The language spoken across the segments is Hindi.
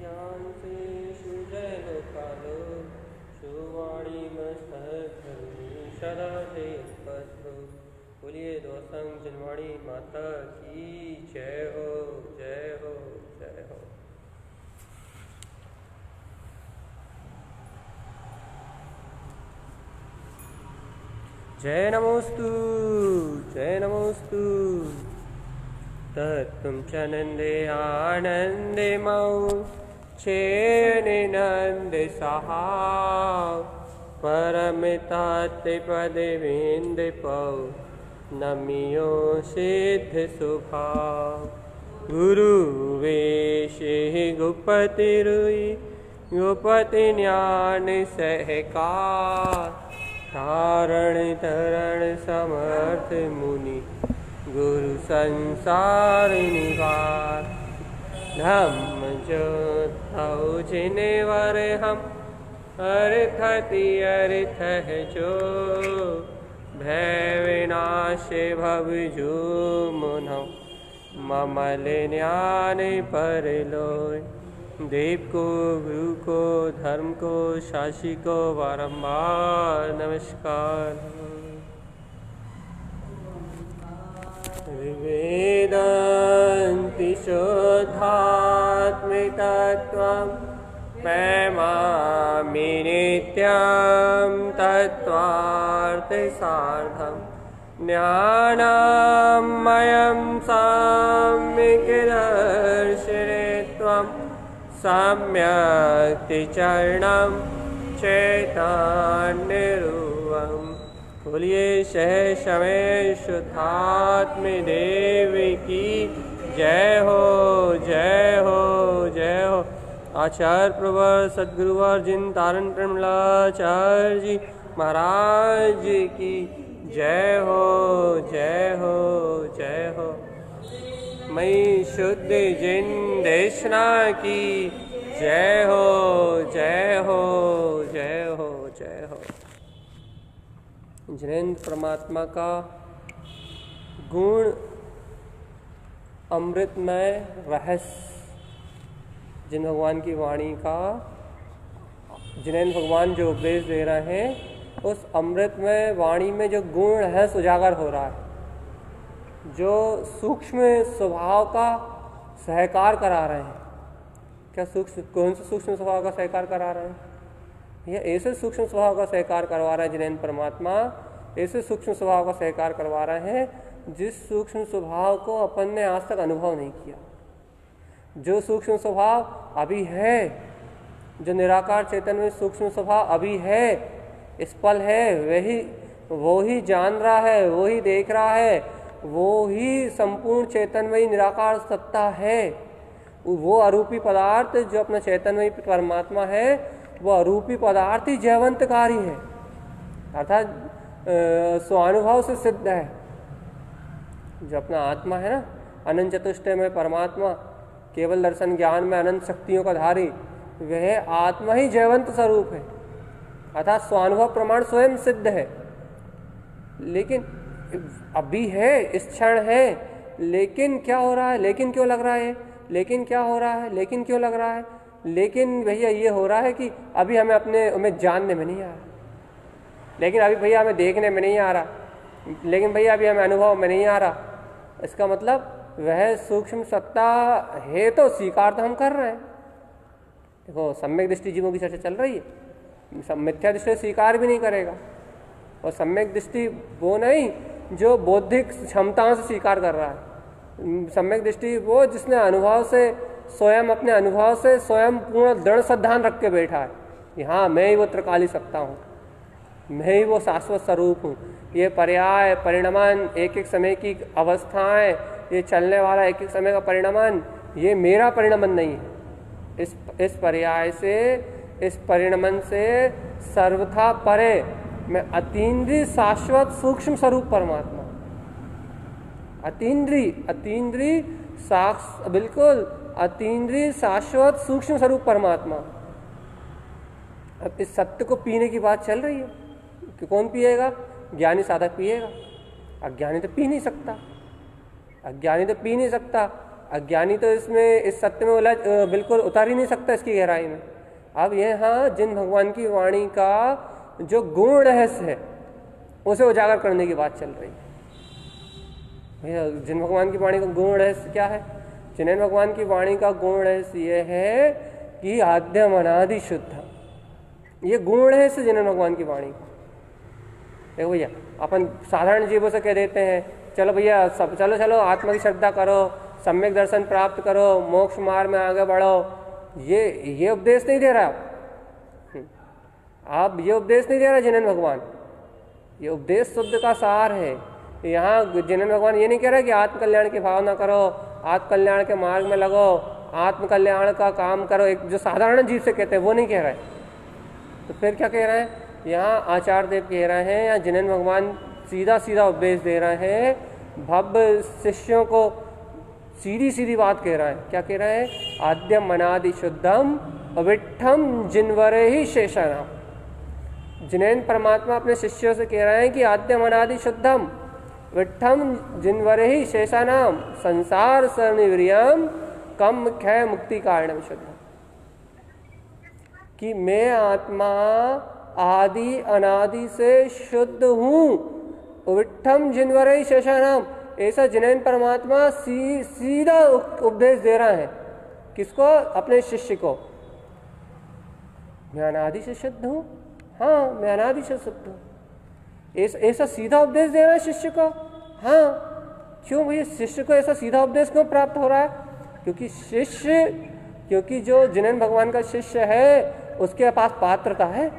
ज्ञान से सुजय लोकालो सुवाणी मस्तधर्मी सदा जय पथो। बोलिए दोसंग जनवाणी माता की जय हो, जय हो, जय हो। जय नमोस्तु, जय नमोस्तु। तत्तुम चनंदे आनंदे मऊ छेने नंद सहाव परमिताते पदे विंद पौ नमियो सिद्ध सुभाव। गुरु वेशे गुपति रुई गुपति ज्ञान सहकार धारण धरण समर्थ मुनि गुरु संसार निवार। धम्म जो जिने वर हम अर्थति अर्थ है जो भय विनाश भव जो मुनौ ममल ज्ञान पर लोय। देव को गुरु को धर्म को शासी को बारंबार नमस्कार। वेदान्ति शुद्धात्मिकत्वं पैमामि नित्यं तत्त्वार्थसार्थं ज्ञानमयं सम्यक् दर्शने त्वं सम्यक् चरणं चैतन्यरूपम्। बोलिए सहस्रमें शुद्धात्म देव की जय हो, जय हो, जय हो। आचार्य प्रवर सद्गुरुवर जिन तारण प्रेमलाचार्य जी महाराज की जय हो, जय हो, जय हो। मैं शुद्ध जिन देशना की जय हो, जय हो, जय हो, जय हो। जिनेन्द्र परमात्मा का गुण अमृतमय रहस्य जिन भगवान की वाणी का जिनेन्द्र भगवान जो उपदेश दे रहे हैं, उस अमृतमय वाणी में जो गुण रहस्य उजागर हो रहा है, जो सूक्ष्म स्वभाव का सहकार करा रहे हैं। क्या कौन से सूक्ष्म स्वभाव का सहकार करा रहे हैं? यह ऐसे सूक्ष्म स्वभाव का सहकार करवा रहे हैं जिनेन्द्र परमात्मा, ऐसे सूक्ष्म स्वभाव का सहकार करवा रहे हैं जिस सूक्ष्म स्वभाव को अपन ने आज तक अनुभव नहीं किया। जो सूक्ष्म स्वभाव अभी है, जो निराकार चेतन में सूक्ष्म स्वभाव अभी है, इस पल है, वो ही जान रहा है, वो ही देख रहा है, वो ही संपूर्ण चेतनमयी निराकार सत्ता है। वो अरूपी पदार्थ जो अपना चैतन्यमयी परमात्मा है, वो अरूपी पदार्थ ही जयवंतकारी है, अर्थात स्वानुभव से सिद्ध है। जो अपना आत्मा है ना, अनंत चतुष्टय में परमात्मा, केवल दर्शन ज्ञान में अनंत शक्तियों का धारी, वह आत्मा ही जयवंत स्वरूप है, अर्थात स्वानुभव प्रमाण स्वयं सिद्ध है। लेकिन अभी है, इस क्षण है, लेकिन क्या हो रहा है? लेकिन क्यों लग रहा है? लेकिन क्या हो रहा है? लेकिन क्यों लग रहा है? लेकिन भैया ये हो रहा है कि अभी हमें जानने में नहीं आ रहा, लेकिन अभी भैया हमें देखने में नहीं आ रहा, लेकिन भैया अभी हमें अनुभव में नहीं आ रहा। इसका मतलब वह सूक्ष्म सत्ता है तो स्वीकार तो हम कर रहे हैं। देखो, सम्यक दृष्टि जीवों की चर्चा चल रही है, मिथ्या दृष्टि स्वीकार भी नहीं करेगा। और सम्यक दृष्टि वो नहीं जो बौद्धिक क्षमताओं से स्वीकार कर रहा है। सम्यक दृष्टि वो जिसने अनुभव से स्वयं, अपने अनुभव से स्वयं पूर्ण दृढ़ श्रद्धान रख के बैठा है कि हाँ, मैं ही वो त्रिकाली सत्ता हूँ, मैं ही वो शाश्वत स्वरूप हूँ। ये पर्याय परिणमन, एक एक समय की अवस्थाएं, ये चलने वाला एक एक समय का परिणमन, ये मेरा परिणमन नहीं है। इस पर्याय से, इस परिणमन से सर्वथा परे मैं अतीन्द्रिय शाश्वत सूक्ष्म स्वरूप परमात्मा, अतीन्द्रिय बिल्कुल अतीन्द्रिय शाश्वत सूक्ष्म स्वरूप परमात्मा। अब इस सत्य को पीने की बात चल रही है कि कौन पिएगा? ज्ञानी साधक पिएगा। अज्ञानी तो पी नहीं सकता, अज्ञानी तो पी नहीं सकता। अज्ञानी तो इसमें इस सत्य में उलझ बिल्कुल उतर ही नहीं सकता इसकी गहराई में। अब यहाँ जिन भगवान की वाणी का जो गुण रहस्य है उसे उजागर करने की बात चल रही है। भैया जिन भगवान की वाणी का गुण रहस्य क्या है? जिनेन भगवान की वाणी का गुण रहस्य ये है कि आद्यम अनादि शुद्ध, ये गुण रहस्य जिनेन भगवान की वाणी का। देखो भैया अपन साधारण जीवों से कह देते हैं चलो भैया सब चलो चलो आत्मा की श्रद्धा करो, सम्यक दर्शन प्राप्त करो, मोक्ष मार्ग में आगे बढ़ो, ये उपदेश नहीं दे रहा आप ये उपदेश नहीं दे रहा जिनेन भगवान। ये उपदेश शुद्ध का सार है। यहाँ जिनेन भगवान ये नहीं कह रहा कि आत्मकल्याण की भावना करो, आत्मकल्याण के मार्ग में लगो, आत्मकल्याण का काम करो, एक जो साधारण जीव से कहते हैं वो नहीं कह रहा है। तो फिर क्या कह रहे हैं? यहाँ आचार्य देव कह रहे हैं, यहाँ जिनेन भगवान सीधा सीधा उपदेश दे रहे हैं, भव्य शिष्यों को सीधी सीधी बात कह रहा है। क्या कह रहा है? आद्यम अनादि शुद्धम अविट्ठम जिनवरे ही शेषानाम। जिनेन परमात्मा अपने शिष्यों से कह रहे हैं कि आद्यम अनादि शुद्धम विट्ठम जिनवरे ही शेषानाम संसार सरनिव्रियम कम क्षय मुक्ति कारण शुद्धम, कि मैं आत्मा आदि अनादि से शुद्ध हूँ। विट्ठम जिनवरे ही शेषानाम, ऐसा जिनेन परमात्मा सीधा उपदेश दे रहा है। किसको? अपने शिष्य को। मैं अनादि से शुद्ध हूँ, हाँ मैं अनादि से शुद्ध हूँ, ऐसा सीधा उपदेश दे रहा है शिष्य को। हाँ क्यों भैया शिष्य को ऐसा सीधा उपदेश क्यों प्राप्त हो रहा है? क्योंकि जो जिनेन भगवान का शिष्य है उसके पास पात्रता है।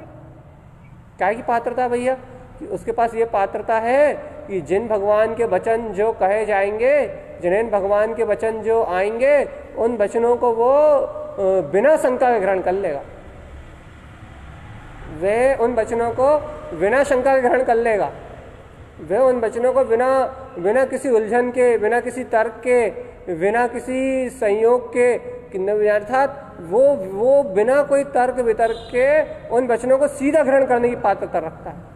क्या की पात्रता भैया? कि उसके पास ये पात्रता है कि जिन भगवान के वचन जो कहे जाएंगे, जिनेन भगवान के वचन जो आएंगे, उन वचनों को वो बिना शंका के ग्रहण कर लेगा। वे उन वचनों को बिना शंका के ग्रहण कर लेगा। वे उन वचनों को बिना किसी उलझन के, बिना किसी तर्क के, बिना किसी संयोग के, अर्थात वो बिना कोई तर्क वितर्क के उन वचनों को सीधा ग्रहण करने की पात्रता रखता है।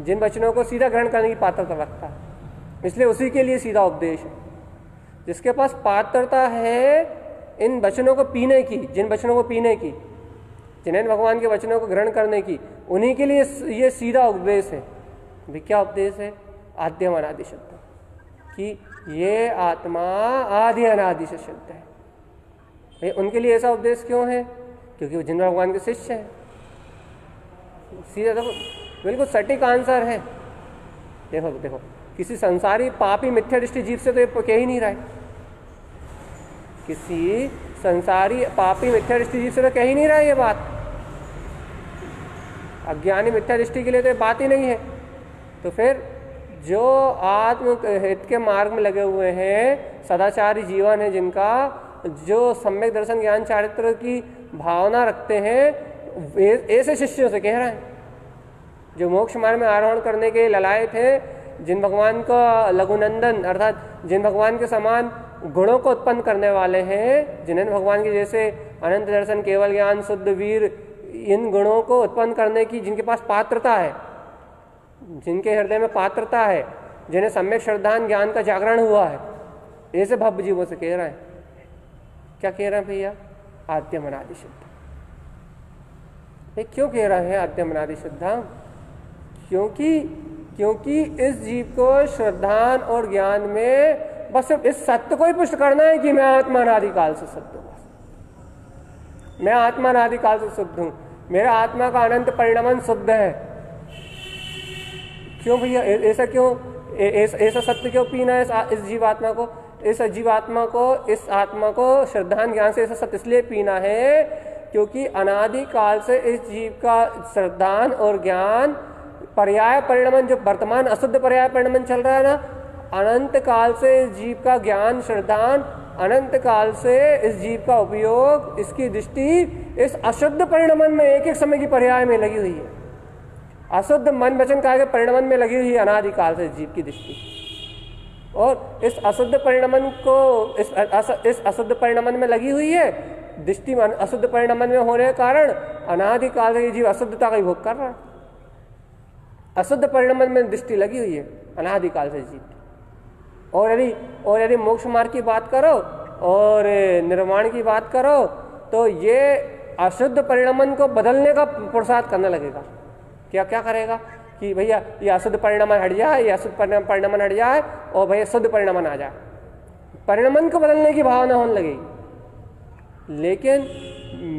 जिन वचनों को सीधा ग्रहण करने की पात्रता रखता है, इसलिए उसी के लिए सीधा उपदेश है। जिसके पास पात्रता है इन वचनों को पीने की, जिन वचनों को पीने की, जिनेन भगवान के वचनों को ग्रहण करने की, उन्हीं के लिए ये सीधा उपदेश है। भी क्या उपदेश है? आद्यम अनादि शुद्ध, कि ये आत्मा आदि अनादि से शुद्ध है। उनके लिए ऐसा उपदेश क्यों है? क्योंकि वो जिनेन भगवान के शिष्य हैं। सीधा देखो, बिल्कुल सटीक आंसर है। देखो किसी संसारी पापी मिथ्या दृष्टि जीव से तो ये कह ही नहीं रहा है। किसी संसारी पापी मिथ्या दृष्टि जीव से तो कह ही नहीं रहा है ये बात। अज्ञानी मिथ्या दृष्टि के लिए तो ये बात ही नहीं है। तो फिर जो आत्म हित के मार्ग में लगे हुए हैं, सदाचारी जीवन है जिनका, जो सम्यक दर्शन ज्ञान चारित्र की भावना रखते हैं, ऐसे शिष्यों से कह रहे हैं जो मोक्ष मार्ग में आरोहण करने के ललायत हैं, जिन भगवान का लघुनंदन अर्थात जिन भगवान के समान गुणों को उत्पन्न करने वाले हैं, जिन्हें भगवान के जैसे अनंत दर्शन, केवल ज्ञान, शुद्ध वीर, इन गुणों को उत्पन्न करने की जिनके पास पात्रता है, जिनके हृदय में पात्रता है, जिन्हें सम्यक श्रद्धान ज्ञान का जागरण हुआ है, ऐसे भव्य जीवों से कह रहे हैं। क्या कह रहे हैं भैया? आद्यम अनादि शुद्ध। क्यों कह रहे हैं आद्यम अनादि शुद्धा? क्योंकि इस जीव को श्रद्धान और ज्ञान में बस सिर्फ इस सत्य को ही पुष्ट करना है कि मैं आत्मा अनादि काल से शुद्ध हूँ। मैं आत्मा अनादि काल से शुद्ध हूँ, मेरा आत्मा का अनंत परिणमन शुद्ध है। क्यों भैया ऐसा क्यों? ऐसा सत्य क्यों पीना है इस जीवात्मा को? इस जीवात्मा को, इस आत्मा को श्रद्धान ज्ञान से ऐसा सत्य इसलिए पीना है क्योंकि अनादि काल से इस जीव का श्रद्धान और ज्ञान पर्याय परिणमन, जो वर्तमान अशुद्ध पर्याय परिणमन चल रहा है ना, अनंत काल से इस जीव का ज्ञान श्रद्धान, अनंत काल से इस जीव का उपयोग, इसकी दृष्टि इस अशुद्ध परिणमन में एक एक समय की पर्याय में लगी हुई है। अशुद्ध मन वचन काया के परिणमन में लगी हुई है अनादि काल से जीव की दृष्टि। और इस अशुद्ध परिणमन को, इस अशुद्ध परिणमन में लगी हुई है दृष्टि, अशुद्ध परिणमन में होने के कारण अनादि काल से जीव अशुद्धता का भोग कर रहा है। अशुद्ध परिणमन में दृष्टि लगी हुई है अनादि काल से जीव की। और यदि मोक्ष मार्ग की बात करो और निर्वाण की बात करो तो ये अशुद्ध परिणमन को बदलने का पुरुषार्थ करने लगेगा। क्या क्या करेगा कि भैया ये अशुद्ध परिणमन हट जाए, ये अशुद्ध परिणमन हट जाए और भैया शुद्ध परिणमन आ जाए। परिणमन को बदलने की भावना होने लगेगी। लेकिन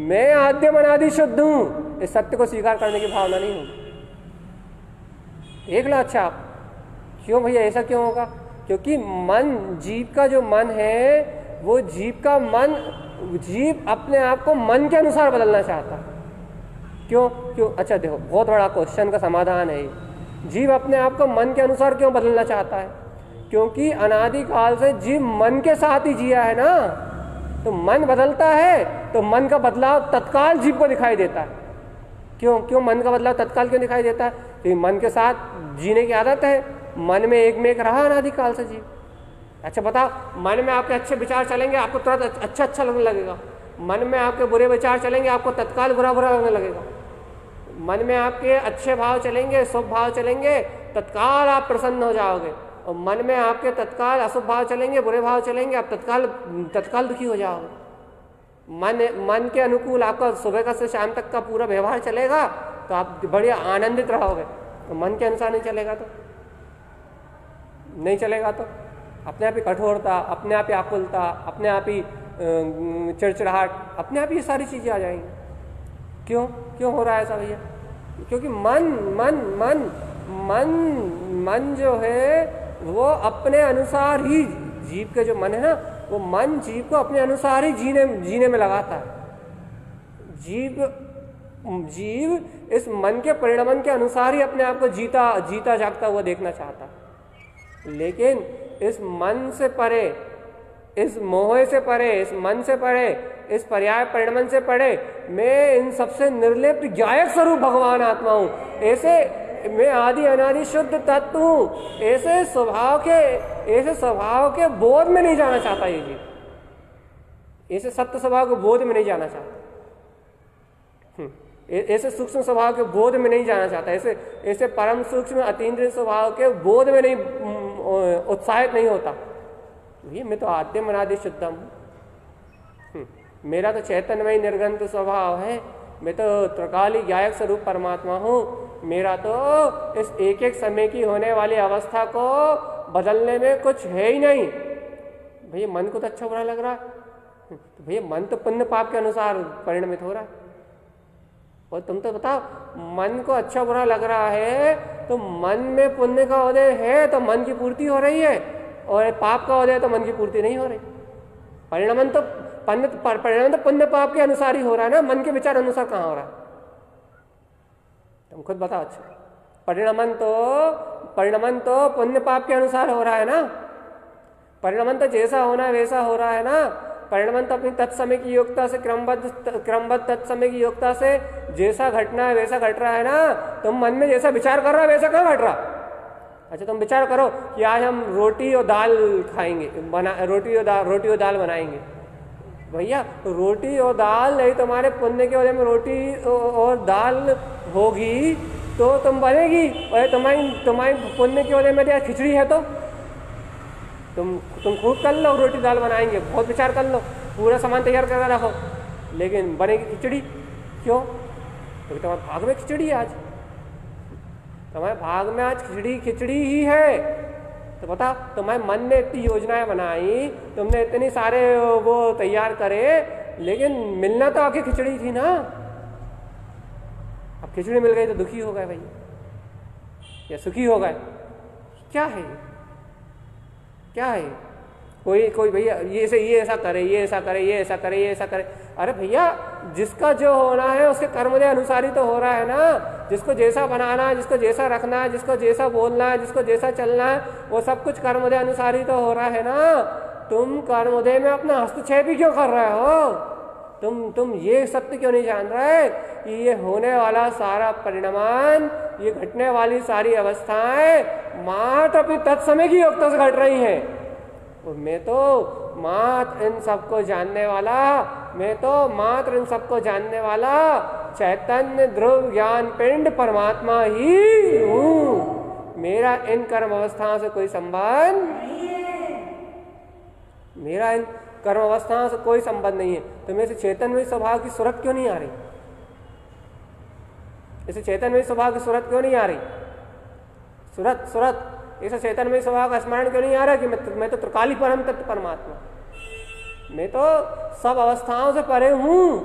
मैं आद्यम अनादि शुद्ध हूं, इस सत्य को स्वीकार करने की भावना नहीं होगी। देख लो अच्छा आप, क्यों भैया ऐसा क्यों होगा? क्योंकि मन, जीव का जो मन है वो जीव अपने आप को मन के अनुसार बदलना चाहता है। क्यों? अच्छा देखो, बहुत बड़ा क्वेश्चन का समाधान है ये। जीव अपने आप को मन के अनुसार क्यों बदलना चाहता है? क्योंकि अनादि काल से जीव मन के साथ ही जिया है ना। तो मन बदलता है तो मन का बदलाव तत्काल जीव को दिखाई देता है। क्यों मन का बदलाव तत्काल क्यों दिखाई देता है? क्योंकि मन के साथ जीने की आदत है, मन में एक में एक रहा अनादि काल से जीव। अच्छा बताओ, मन में आपके अच्छे विचार चलेंगे, आपको तुरंत अच्छा लगने लगेगा। मन में आपके बुरे विचार चलेंगे, आपको तत्काल बुरा लगने लगेगा। मन में आपके अच्छे भाव चलेंगे, शुभ भाव चलेंगे, तत्काल आप प्रसन्न हो जाओगे। और मन में आपके तत्काल अशुभ भाव चलेंगे, बुरे भाव चलेंगे, आप तत्काल दुखी हो जाओगे। मन के अनुकूल आपका सुबह का से शाम तक का पूरा व्यवहार चलेगा तो आप बढ़िया आनंदित रहोगे। तो मन के अनुसार नहीं चलेगा तो अपने आप ही कठोरता, अपने आप ही आकुलता, अपने आप ही चिड़चिड़ाहट, अपने आप ही ये सारी चीजें आ जाएंगी। क्यों हो रहा है ऐसा भैया? क्योंकि मन जो है वो अपने अनुसार ही, जीव के जो मन है ना, वो मन जीव को अपने अनुसार ही जीने में लगाता है। जीव इस मन के परिणमन के अनुसार ही अपने आप को जीता जागता हुआ देखना चाहता है। लेकिन इस मन से परे, इस मोह से परे, इस मन से परे, इस पर्याय परिणमन से परे, मैं इन सबसे निर्लिप्त ज्ञायक स्वरूप भगवान आत्मा हूं। ऐसे मैं आदि अनादि शुद्ध तत्व हूं। ऐसे स्वभाव के बोध में नहीं जाना चाहता ये जीव। ऐसे सत्य स्वभाव के बोध में नहीं जाना चाहता। ऐसे सूक्ष्म स्वभाव के बोध में नहीं जाना चाहता। ऐसे परम सूक्ष्म अतीन्द्रिय स्वभाव के बोध में नहीं उत्साहित नहीं होता। ये मैं तो आद्यम अनादि शुद्धम हूं। मेरा तो चैतन्यमय निर्गंत स्वभाव है। मैं तो त्रिकाली ज्ञायक स्वरूप परमात्मा हूँ। मेरा तो इस एक एक समय की होने वाली अवस्था को बदलने में कुछ है ही नहीं। भैया मन को तो अच्छा बुरा लग रहा है, तो भैया मन तो पुण्य पाप के अनुसार परिणमित हो रहा है। और तुम तो बताओ, मन को अच्छा बुरा लग रहा है तो मन में पुण्य का उदय है तो मन की पूर्ति हो रही है, और पाप का उदय तो मन की पूर्ति नहीं हो रही। परिणमन तो पुण्य पाप के अनुसार ही हो रहा है ना, मन के विचार अनुसार कहाँ हो रहा है? तुम खुद बताओ। अच्छा, परिणमन तो पुण्य पाप के अनुसार हो रहा है ना। परिणमन तो जैसा होना है वैसा हो रहा है ना। परिणमन तो अपनी तत्समय की योग्यता से, क्रमबद्ध तत्समय की योग्यता से जैसा घटना है वैसा घट रहा है ना। तुम मन में जैसा विचार कर रहा है वैसा कहाँ घट रहा? अच्छा, तुम विचार करो कि आज हम रोटी और दाल खाएंगे, रोटी और दाल बनाएंगे। भैया रोटी और दाल नहीं, तुम्हारे पुण्य के वजह में रोटी और दाल होगी तो तुम बनेगी, और तुम्हारी पुण्य की वजह में खिचड़ी है तो तुम खूब कर लो, रोटी दाल बनाएंगे, बहुत विचार कर लो, पूरा सामान तैयार करके रखो, लेकिन बनेगी खिचड़ी। क्यों? क्योंकि तुम्हारे भाग में खिचड़ी है आज। तुम्हारे भाग में आज खिचड़ी ही है। तो बताओ, तुम्हारे मन ने इतनी योजनाएं बनाई, तुमने इतनी सारे वो तैयार करे, लेकिन मिलना तो आखिर खिचड़ी थी ना। अब खिचड़ी मिल गई तो दुखी हो गए भैया, या सुखी हो गए? क्या है कोई भैया ये ऐसा करे, ये ऐसा करे। अरे भैया, जिसका जो होना है उसके कर्म के अनुसार ही तो हो रहा है ना। जिसको जैसा बनाना है, जिसको जैसा रखना है, जिसको जैसा बोलना है, जिसको जैसा चलना है, वो सब कुछ कर्मोदय अनुसार ही तो हो रहा है ना। तुम कर्मोदय में अपना हस्तक्षेप ही क्यों कर रहे हो? तुम ये सत्य क्यों नहीं जान रहे कि ये होने वाला सारा परिणमन, ये घटने वाली सारी अवस्थाएं मात्र अपनी तत्समय की योग्यता से घट रही हैं। और मैं तो मात्र इन सबको जानने वाला चैतन्य ध्रुव ज्ञान पिंड परमात्मा ही हूँ। मेरा इन कर्म अवस्थाओं से कोई संबंध मेरा इन कर्म अवस्थाओं से कोई संबंध नहीं है। तो मेरे से चैतन्य स्वभाव की सूरत क्यों नहीं आ रही? इसे चैतन्य स्वभाव की सूरत क्यों नहीं आ रही? सूरत इसे चैतन्य स्वभाव का स्मरण क्यों नहीं आ रहा कि मैं तो त्रिकाली परम तत्व परमात्मा, मैं तो सब अवस्थाओं से परे हूं,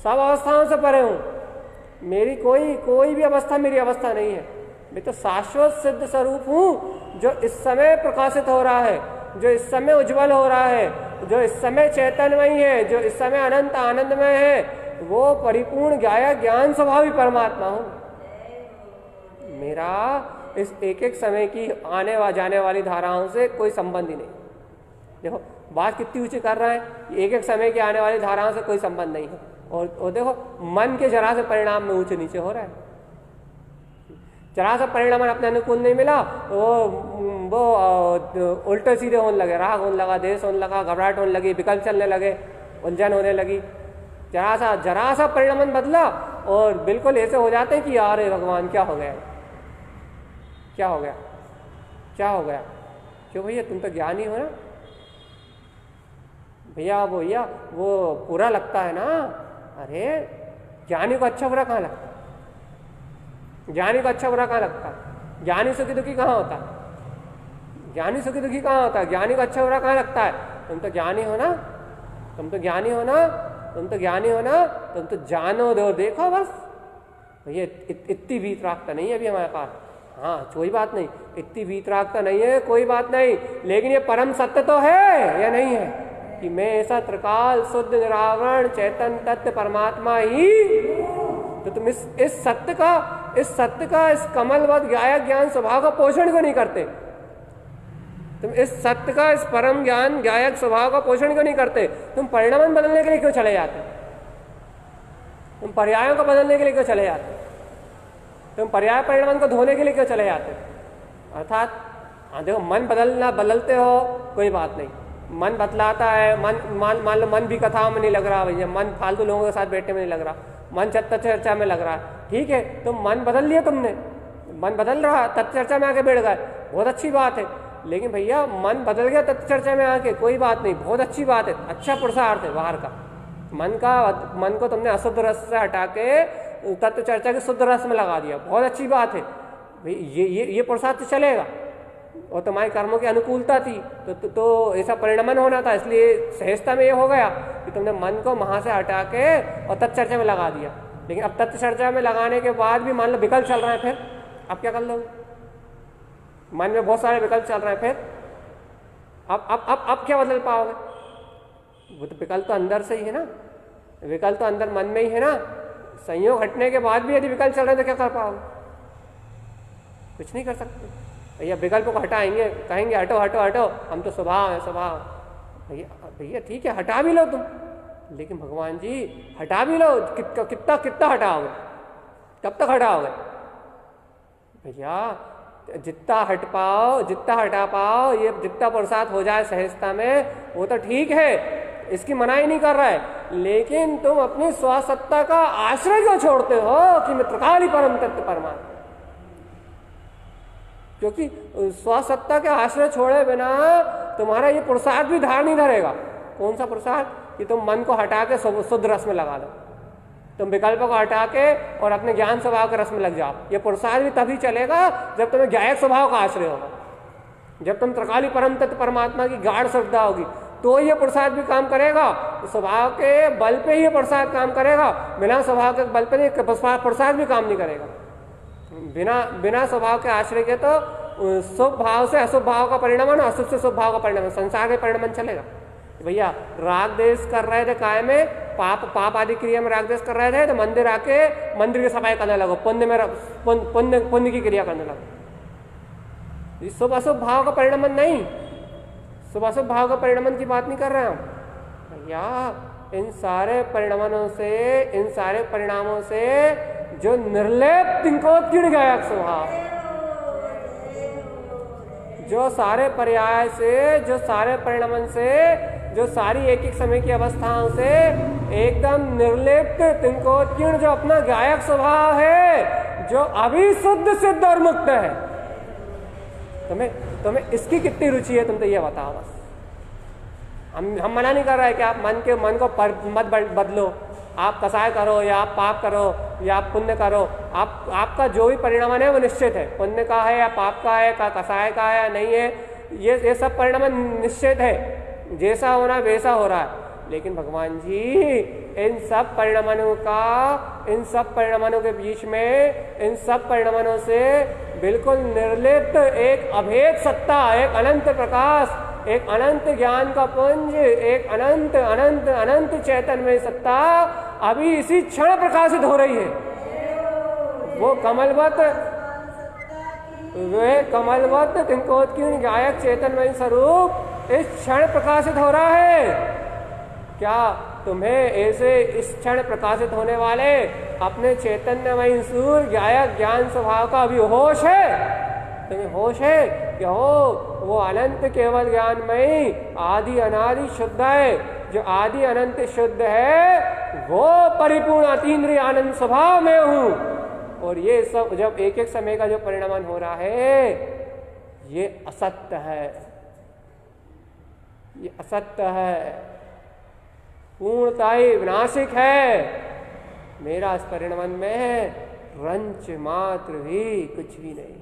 सब अवस्थाओं से परे हूं। मेरी कोई भी अवस्था मेरी अवस्था नहीं है। मैं तो शाश्वत सिद्ध स्वरूप हूं, जो इस समय प्रकाशित हो रहा है, जो इस समय उज्जवल हो रहा है, जो इस समय चैतन्यमय है, जो इस समय अनंत आनंदमय है, वो परिपूर्ण ज्ञान स्वभावी परमात्मा हूं। मेरा इस एक एक समय की आने व जाने वाली धाराओं से कोई संबंध ही नहीं। देखो बात कितनी ऊंची कर रहा है, एक एक समय की आने वाली धाराओं से कोई संबंध नहीं है। और देखो मन के जरा से परिणाम में ऊंचे नीचे हो रहा है। जरा सा परिणाम अपने अनुकूल नहीं मिला, वो उल्टे सीधे होने लगे, राग होने लगा, देश होने लगा, घबराहट होने लगी, विकल्प चलने लगे, उलझन होने लगी। जरा सा परिणाम बदला और बिल्कुल ऐसे हो जाते हैं कि यार भगवान क्या हो गया, क्या हो गया, क्या हो गया? क्यों भैया, तुम तो ज्ञानी हो ना भैया, वो पूरा लगता है ना। अरे ज्ञानी को अच्छा बुरा कहाँ लगता है? ज्ञानी को अच्छा बुरा कहाँ लगता है? ज्ञानी सुखी दुखी कहाँ होता है? ज्ञानी सुखी दुखी कहाँ होता है? ज्ञानी को अच्छा बुरा कहाँ लगता है? तुम तो ज्ञानी हो ना, तुम तो ज्ञानी हो ना, तुम तो ज्ञानी हो ना, तुम तो जानो दो, देखो बस। भैया इतनी वीतरागता नहीं है अभी हमारे पास। हाँ कोई बात नहीं, इतनी वीतरागता नहीं है, कोई बात नहीं, लेकिन ये परम सत्य तो है या नहीं है कि मैं ऐसा त्रिकाल शुद्ध निरावरण चैतन्य तत्व परमात्मा ही। तो तुम इस सत्य का इस कमलवत गायक ज्ञान स्वभाव का पोषण क्यों नहीं करते? तुम इस सत्य का, इस परम ज्ञान गायक स्वभाव का पोषण क्यों नहीं करते? तुम परिणाम बदलने के लिए क्यों चले जाते? तुम पर्यायों को बदलने के लिए क्यों चले जाते? तुम पर्याय परिणाम को धोने के लिए क्यों चले जाते? अर्थात देखो, मन बदलते हो कोई बात नहीं, मन बदलाता है, मान लो मन भी कथाओं में नहीं लग रहा भैया, मन फालतू लोगों के साथ बैठने में नहीं लग रहा, मन तत्व चर्चा में लग रहा है, ठीक है, तो मन बदल लिया तुमने, मन बदल रहा, तत्व चर्चा में आके बैठ गए, बहुत अच्छी बात है। लेकिन भैया मन बदल गया तत्व चर्चा में आके, कोई बात नहीं, बहुत अच्छी बात है, अच्छा पुरुषार्थ है बाहर का। मन को तुमने अशुद्ध रस से हटा के तत्व चर्चा के शुद्ध रस में लगा दिया, बहुत अच्छी बात है। ये पुरुषार्थ तो चलेगा, और तुम्हारे कर्मों की अनुकूलता थी तो ऐसा परिणमन होना था, इसलिए सहजता में ये हो गया कि तुमने मन को वहां से हटा के और तत्व चर्चा में लगा दिया। लेकिन अब तत्व चर्चा में लगाने के बाद भी मान लो विकल्प चल रहा है, फिर अब क्या कर लोगे? मन में बहुत सारे विकल्प चल रहे हैं, फिर अब क्या बदल पाओगे? वो तो विकल्प तो अंदर से ही है ना, विकल्प तो अंदर मन में ही है ना। संयोग हटने के बाद भी यदि विकल्प चल रहे हैं तो क्या कर पाओगे? कुछ नहीं कर सकते भैया। विकल्प को हटाएंगे, कहेंगे हटो हटो हटो, हम तो स्वभाव है स्वभाव। भैया ठीक है, हटा भी लो तुम, लेकिन भगवान जी हटा भी लो, कितना हटाओगे? कब तक हटाओगे भैया? जितना हटा पाओ, ये जितना पुरुषार्थ हो जाए सहजता में, वो तो ठीक है, इसकी मनाही नहीं कर रहा है। लेकिन तुम अपनी स्वासत्ता का आश्रय क्यों छोड़ते हो कि मैं त्रिकाली परम तत्व परमात्मा? क्योंकि स्वासत्ता के आश्रय छोड़े बिना तुम्हारा ये पुरुषार्थ भी धार नहीं धरेगा। कौन सा पुरुषार्थ? कि तुम मन को हटा के शुद्ध रस में लगा दो, तुम विकल्प को हटा के और अपने ज्ञान स्वभाव के रस में लग जाओ। ये पुरुषार्थ भी तभी चलेगा जब तुम्हें ज्ञायक स्वभाव का आश्रय होगा, जब तुम त्रिकाली परम तत्व परमात्मा की गाढ़ श्रद्धा होगी, तो ये पुरुषार्थ भी काम करेगा। स्वभाव के बल पे ही ये पुरुषार्थ काम करेगा, बिना स्वभाव के बल पे पुरुषार्थ भी काम नहीं करेगा। बिना स्वभाव के आश्रय के तो शुभ भाव से अशुभ भाव का परिणाम, अशुभ से शुभ भाव का परिणाम, संसार के परिणाम चलेगा। भैया राग देश कर रहे थे काय में, पाप आदि क्रिया में राग देश कर रहे थे, तो मंदिर आके मंदिर की सफाई करने लगो, पुण्य की क्रिया करने लगो। शुभ अशुभ भाव का परिणाम नहीं, शुभ अशुभ भाव का परिणाम की बात नहीं कर रहे हम भैया। इन सारे परिणामों से जो निर्लेप तिंकोत्कीर्ण गायक स्वभाव, जो सारे पर्याय से, जो सारे परिणामन से, जो सारी एक एक समय की अवस्थाओं से एकदम निर्लिप्त तिंकोत्कीर्ण जो अपना गायक स्वभाव है, जो अभी शुद्ध सिद्ध और मुक्त है, तुम्हें इसकी कितनी रुचि है? तुम तो ये बताओ बस। हम मना नहीं कर रहे कि आप मन को मत बदलो, आप कसाय करो या आप पाप करो या आप पुण्य करो, आपका जो भी परिणाम है वो निश्चित है, पुण्य का है या पाप का है, कसाय का है या नहीं है, ये सब परिणाम निश्चित है, जैसा होना वैसा हो रहा है। लेकिन भगवान जी इन सब परिणामों के बीच में, इन सब परिणामों से बिल्कुल निर्लिप्त एक अभेद सत्ता, एक अनंत प्रकाश, एक अनंत ज्ञान का पुंज, एक अनंत अनंत अनंत चैतन्य सत्ता अभी इसी क्षण प्रकाशित हो रही है। वो कमलवत किंकोत्कीर्ण गायक चैतन्य स्वरूप इस क्षण प्रकाशित हो रहा है। क्या तुम्हें ऐसे इस क्षण प्रकाशित होने वाले अपने चैतन्यमय सूर्य गायक ज्ञान स्वभाव का अभी होश है? तुम्हें होश है कि वो अनंत केवल ज्ञानमयी आदि अनादि शुद्ध है, जो आदि अनंत शुद्ध है वो परिपूर्ण अतीन्द्रिय आनंद स्वभाव में हूं। और ये सब जब एक एक समय का जो परिणाम हो रहा है ये असत्य है, ये असत्य है, पूर्णतः विनाशिक है। मेरा इस परिणाम में रंच मात्र भी कुछ भी नहीं,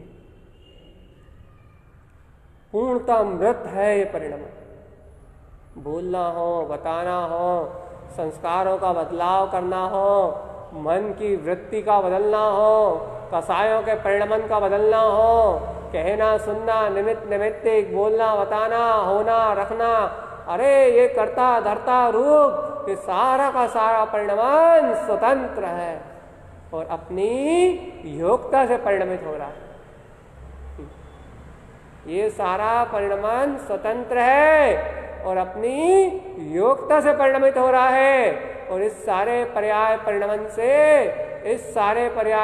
पूर्णतः मृत है ये परिणाम। बोलना हो, बताना हो, संस्कारों का बदलाव करना हो, मन की वृत्ति का बदलना हो, कसायों के परिणाम का बदलना हो, कहना सुनना निमित्तिक बोलना बताना होना रखना, अरे ये कर्ता धर्ता रूप ये सारा का सारा परिणाम स्वतंत्र है और अपनी योग्यता से परिणमित हो रहा है। ये सारा परिणाम स्वतंत्र है और अपनी योग्यता से परिणमित हो रहा है। और इस सारे पर्याय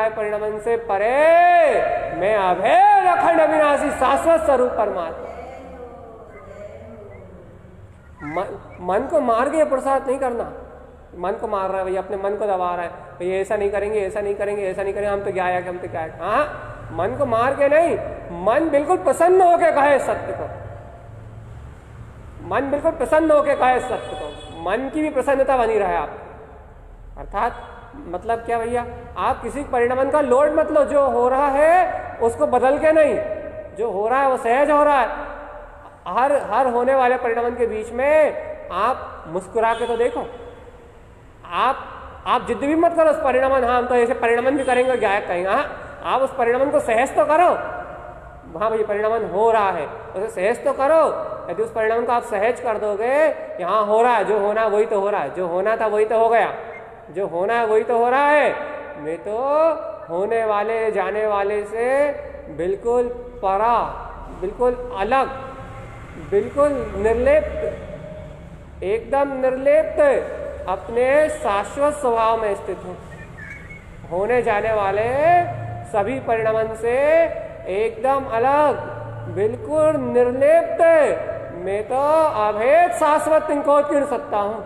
परिणाम से परे मैं अभेद अखंड अविनाशी शाश्वत स्वरूप परमात्मा। मन को मार के पुरुषार्थ नहीं करना। मन को मार रहा है भैया, अपने मन को दबा रहा है भैया, ऐसा नहीं करेंगे ऐसा नहीं करेंगे ऐसा नहीं करेंगे, हम तो क्या है हम तो क्या है। हाँ, मन को मार के नहीं, मन बिल्कुल प्रसन्न होके कहे सत्य को, मन बिल्कुल प्रसन्न होके कहे सत्य को, मन की भी प्रसन्नता बनी रहे आप। अर्थात मतलब क्या भैया, आप किसी परिणाम का लोड मत लो, जो हो रहा है उसको बदल के नहीं, जो हो रहा है वो सहज हो रहा है। हर होने वाले परिणाम के बीच में आप मुस्कुरा के तो देखो, आप जिद भी मत करो उस परिणाम, हाँ हम तो ऐसे परिणाम भी करेंगे गायक कहेंगे, हाँ आप उस परिणाम को सहज तो करो। हाँ भाई परिणाम हो रहा है उसे सहज तो करो। यदि उस परिणाम को आप सहज कर दोगे, यहाँ हो रहा है, जो होना है वही तो हो रहा है, जो होना था वही तो हो गया, जो होना है वही तो हो रहा है। मैं तो होने वाले जाने वाले से बिल्कुल परा, बिल्कुल अलग, बिल्कुल निर्लिप्त, एकदम निर्लिप्त अपने शाश्वत स्वभाव में स्थित हूँ। होने जाने वाले सभी परिणाम से एकदम अलग, बिल्कुल निर्लिप्त मैं तो अभेद शाश्वत किंकोत्कीर्ण सत्ता हूँ।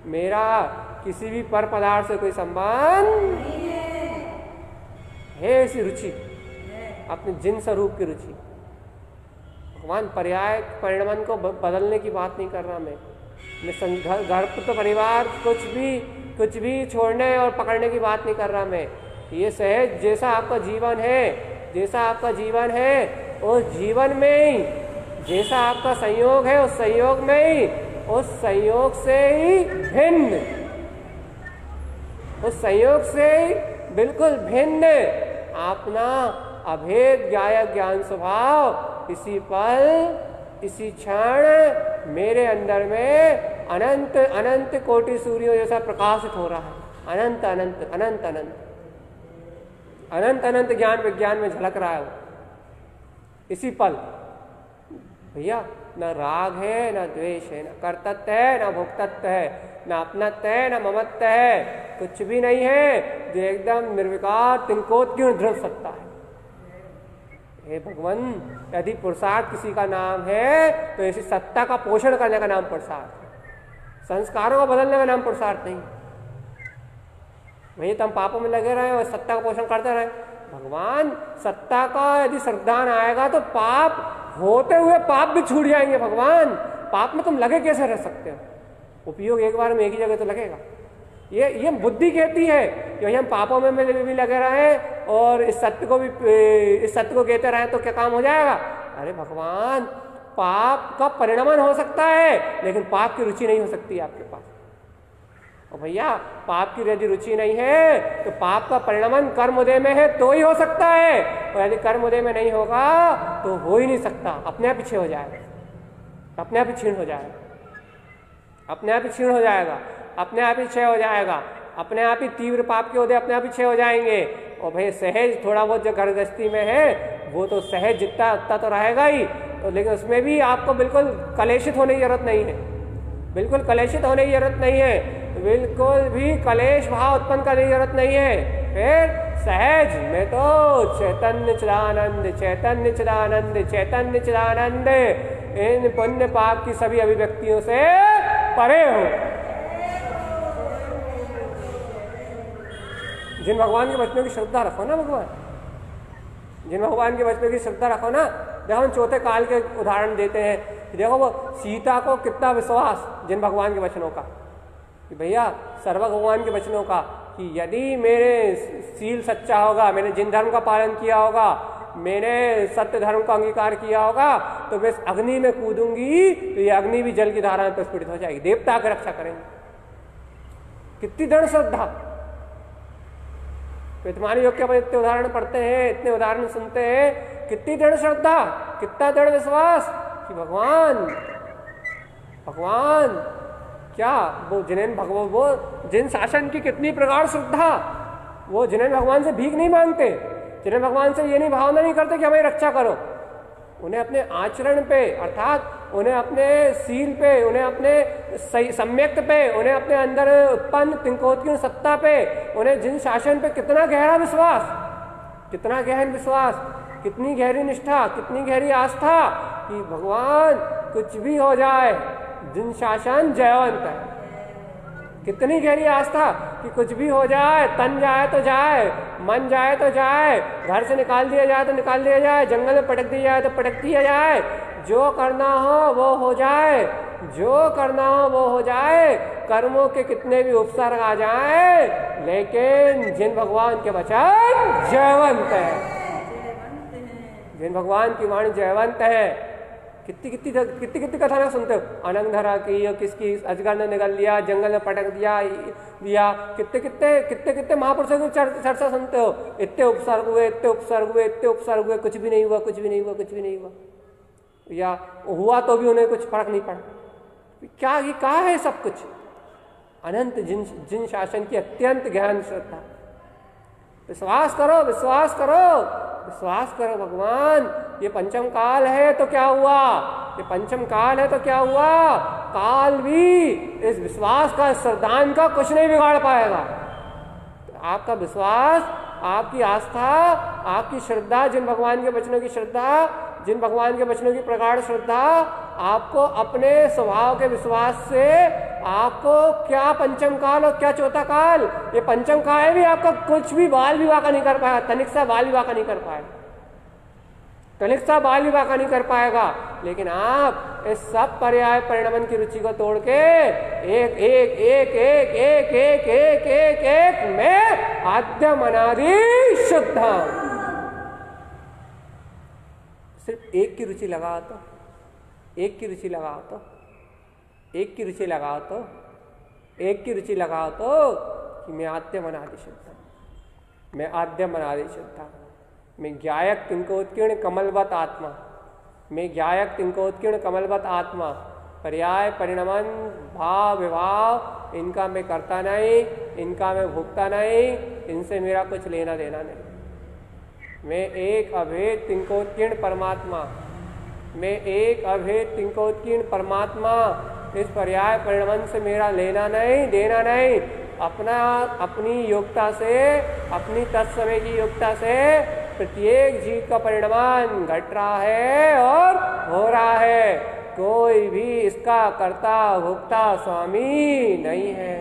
मेरा किसी भी पर पदार्थ से कोई संबंध है। ऐसी रुचि, अपने जिन स्वरूप की रुचि। भगवान पर्याय परिणाम को बदलने की बात नहीं कर रहा मैं घर तो परिवार कुछ भी छोड़ने और पकड़ने की बात नहीं कर रहा मैं। ये सहज जैसा आपका जीवन है उस जीवन में ही, जैसा आपका संयोग है उस संयोग में ही, उस संयोग से ही भिन्न, उस संयोग से ही बिल्कुल भिन्न अपना अभेद गायक ज्ञान स्वभाव इसी पल इसी क्षण मेरे अंदर में अनंत अनंत कोटि सूर्यों जैसा प्रकाशित हो रहा है। अनंत अनंत अनंत अनंत अनंत अनंत ज्ञान विज्ञान में झलक रहा है वो इसी पल। भैया न राग है न द्वेष है, न कर्तृत्व है न भोक्तत्व है, न अपनत्व है न ममत्व है, कुछ भी नहीं है जो एकदम निर्विकार तिंकोत्कीर्ण ध्रुव सत्ता है। हे भगवान, यदि पुरुषार्थ किसी का नाम है तो ऐसी सत्ता का पोषण करने का नाम पुरुषार्थ है, संस्कारों को बदलने का नाम पुरुषार्थ नहीं। वही तो हम पापों में लगे रहे और सत्ता का पोषण करते रहे। भगवान यदि श्रद्धा आएगा तो पाप होते हुए पाप भी छूट जाएंगे। भगवान पाप में तुम लगे कैसे रह सकते हो? उपयोग एक बार में एक ही जगह तो लगेगा। ये बुद्धि कहती है कि हम पापों में भी लगे रहें और इस सत्य को कहते रहें तो क्या काम हो जाएगा? अरे भगवान, पाप का परिणमन हो सकता है लेकिन पाप की रुचि नहीं हो सकती आपके पास। और भैया, पाप की यदि रुचि नहीं है तो पाप का परिणमन कर्मोदय में है तो ही हो सकता है, और यदि कर्मोदय में नहीं होगा तो हो ही नहीं सकता। अपने आप पीछे हो जाएगा, अपने आप ही क्षीण हो जाएगा, अपने आप ही क्षीण हो जाएगा, अपने आप ही क्षय हो जाएगा, अपने आप ही तीव्र पाप के उदय अपने आप ही क्षय हो जाएंगे। और भाई सहज थोड़ा बहुत जो घर गृहस्थी में है वो तो सहज जितना उतना तो रहेगा ही, तो लेकिन उसमें भी आपको बिल्कुल कलेशित होने की जरूरत नहीं है, बिल्कुल कलेशित होने की जरूरत नहीं है, बिल्कुल भी कलेश भाव उत्पन्न करने की जरूरत नहीं है। फिर सहज में तो चैतन्य चिदानंद, चैतन्य चिदानंद, चैतन्य चिदानंद, इन पुण्य पाप की सभी अभिव्यक्तियों से परे हो। जिन भगवान के वचनों की श्रद्धा रखो ना, जिन भगवान के वचनों की श्रद्धा रखो ना। देखो हम चौथे काल के उदाहरण देते हैं, देखो वो सीता को कितना विश्वास जिन भगवान के वचनों का, कि भैया सर्व भगवान के वचनों का, कि यदि मेरे सील सच्चा होगा, मैंने जिन धर्म का पालन किया होगा, मैंने सत्य धर्म का अंगीकार किया होगा, तो मैं इस अग्नि में कूदूंगी तो ये अग्नि भी जल की धारा में प्रस्फुटित हो जाएगी, देवता की रक्षा करेंगे। कितनी दृढ़ श्रद्धा। तुम्हारे योग के अपन इतने उदाहरण पढ़ते हैं, इतने उदाहरण सुनते हैं, कितनी दृढ़ श्रद्धा, कितना दृढ़ विश्वास कि भगवान क्या वो जिन शासन की कितनी प्रगाढ़ श्रद्धा, वो जिन भगवान से भीख नहीं मांगते, जिन भगवान से ये नहीं भावना नहीं करते कि हमें रक्षा करो। उन्हें अपने आचरण पे, अर्थात उन्हें अपने सील पे, उन्हें अपने सम्यक्त पे, उन्हें अपने अंदर उत्पन्न तिंकोत्कीर्ण सत्ता पे, उन्हें जिन शासन पे कितना गहरा विश्वास, कितना गहन विश्वास, कितनी गहरी निष्ठा, कितनी गहरी आस्था कि भगवान कुछ भी हो जाए जिन शासन जयवंत है। कितनी गहरी आस्था कि कुछ भी हो जाए, तन जाए तो जाए, मन जाए तो जाए, घर से निकाल दिया जाए तो निकाल दिया जाए, जंगल में पटक दिया जाए तो पटक दिया जाए, जो करना हो वो हो जाए, जो करना हो वो हो जाए, कर्मों के कितने भी उपसर्ग आ जाए, लेकिन जिन भगवान के वचन जयवंत है, जिन भगवान की वाणी जयवंत है। कितनी कथा ना सुनते हो, अनंग धरा की, किसकी अजगर ने निगल लिया, जंगल में पटक दिया, कितने महापुरुषों की चर्चा सुनते हो, इतने उपसर्ग हुए, इतने उपसर्ग हुए, इतने उपसर्ग हुए, कुछ भी नहीं हुआ, कुछ भी नहीं हुआ, कुछ भी नहीं हुआ, या हुआ तो भी उन्हें कुछ फर्क नहीं पड़ा। क्या ये कहा है सब कुछ? अनंत जिन शासन की अत्यंत गहन श्रद्धा। विश्वास करो, विश्वास करो, विश्वास करो भगवान। ये पंचम काल है तो क्या हुआ, ये पंचम काल है तो क्या हुआ, काल भी इस विश्वास का, श्रद्धान का कुछ नहीं बिगाड़ पाएगा। तो आपका विश्वास, आपकी आस्था, आपकी श्रद्धा, जिन भगवान के वचनों की श्रद्धा, जिन भगवान के वचनों की प्रगाढ़ श्रद्धा, आपको अपने स्वभाव के विश्वास से आपको क्या पंचम काल और क्या चौथा काल, ये पंचम काल भी आपका कुछ भी बाल विवाह का नहीं कर पाएगा, तनिक सा बाल विवाह का नहीं कर पाएगा, तनिक सा बाल विवाह का नहीं कर पाएगा। लेकिन आप इस सब पर्याय परिणमन की रुचि को तोड़ के एक एक एक एक एक एक एक एक एक में आद्यम अनादि शुद्ध, सिर्फ एक की रुचि लगाओ तो, एक की रुचि लगाओ तो, एक की रुचि लगाओ तो, एक की रुचि लगाओ तो कि मैं आद्यम अनादि शुद्ध, मैं आद्यम अनादि शुद्ध, मैं ज्ञायक तिंकोत्कीर्ण कमलवत आत्मा, मैं ज्ञायक तिंकोत्कीर्ण कमलवत आत्मा, पर्याय परिणमन भाव विभाव इनका मैं करता नहीं, इनका मैं भोगता नहीं, इनसे मेरा कुछ लेना देना नहीं। मैं एक अभेद तिंकोत्कीर्ण परमात्मा, मैं एक अभेद तिंकोत्कीर्ण परमात्मा, इस पर्याय परिणमन से मेरा लेना नहीं देना नहीं। अपनी योग्यता से, अपनी तत्समय की योग्यता से प्रत्येक जीव का परिणमन घट रहा है और हो रहा है, कोई भी इसका कर्ता भोक्ता स्वामी नहीं है।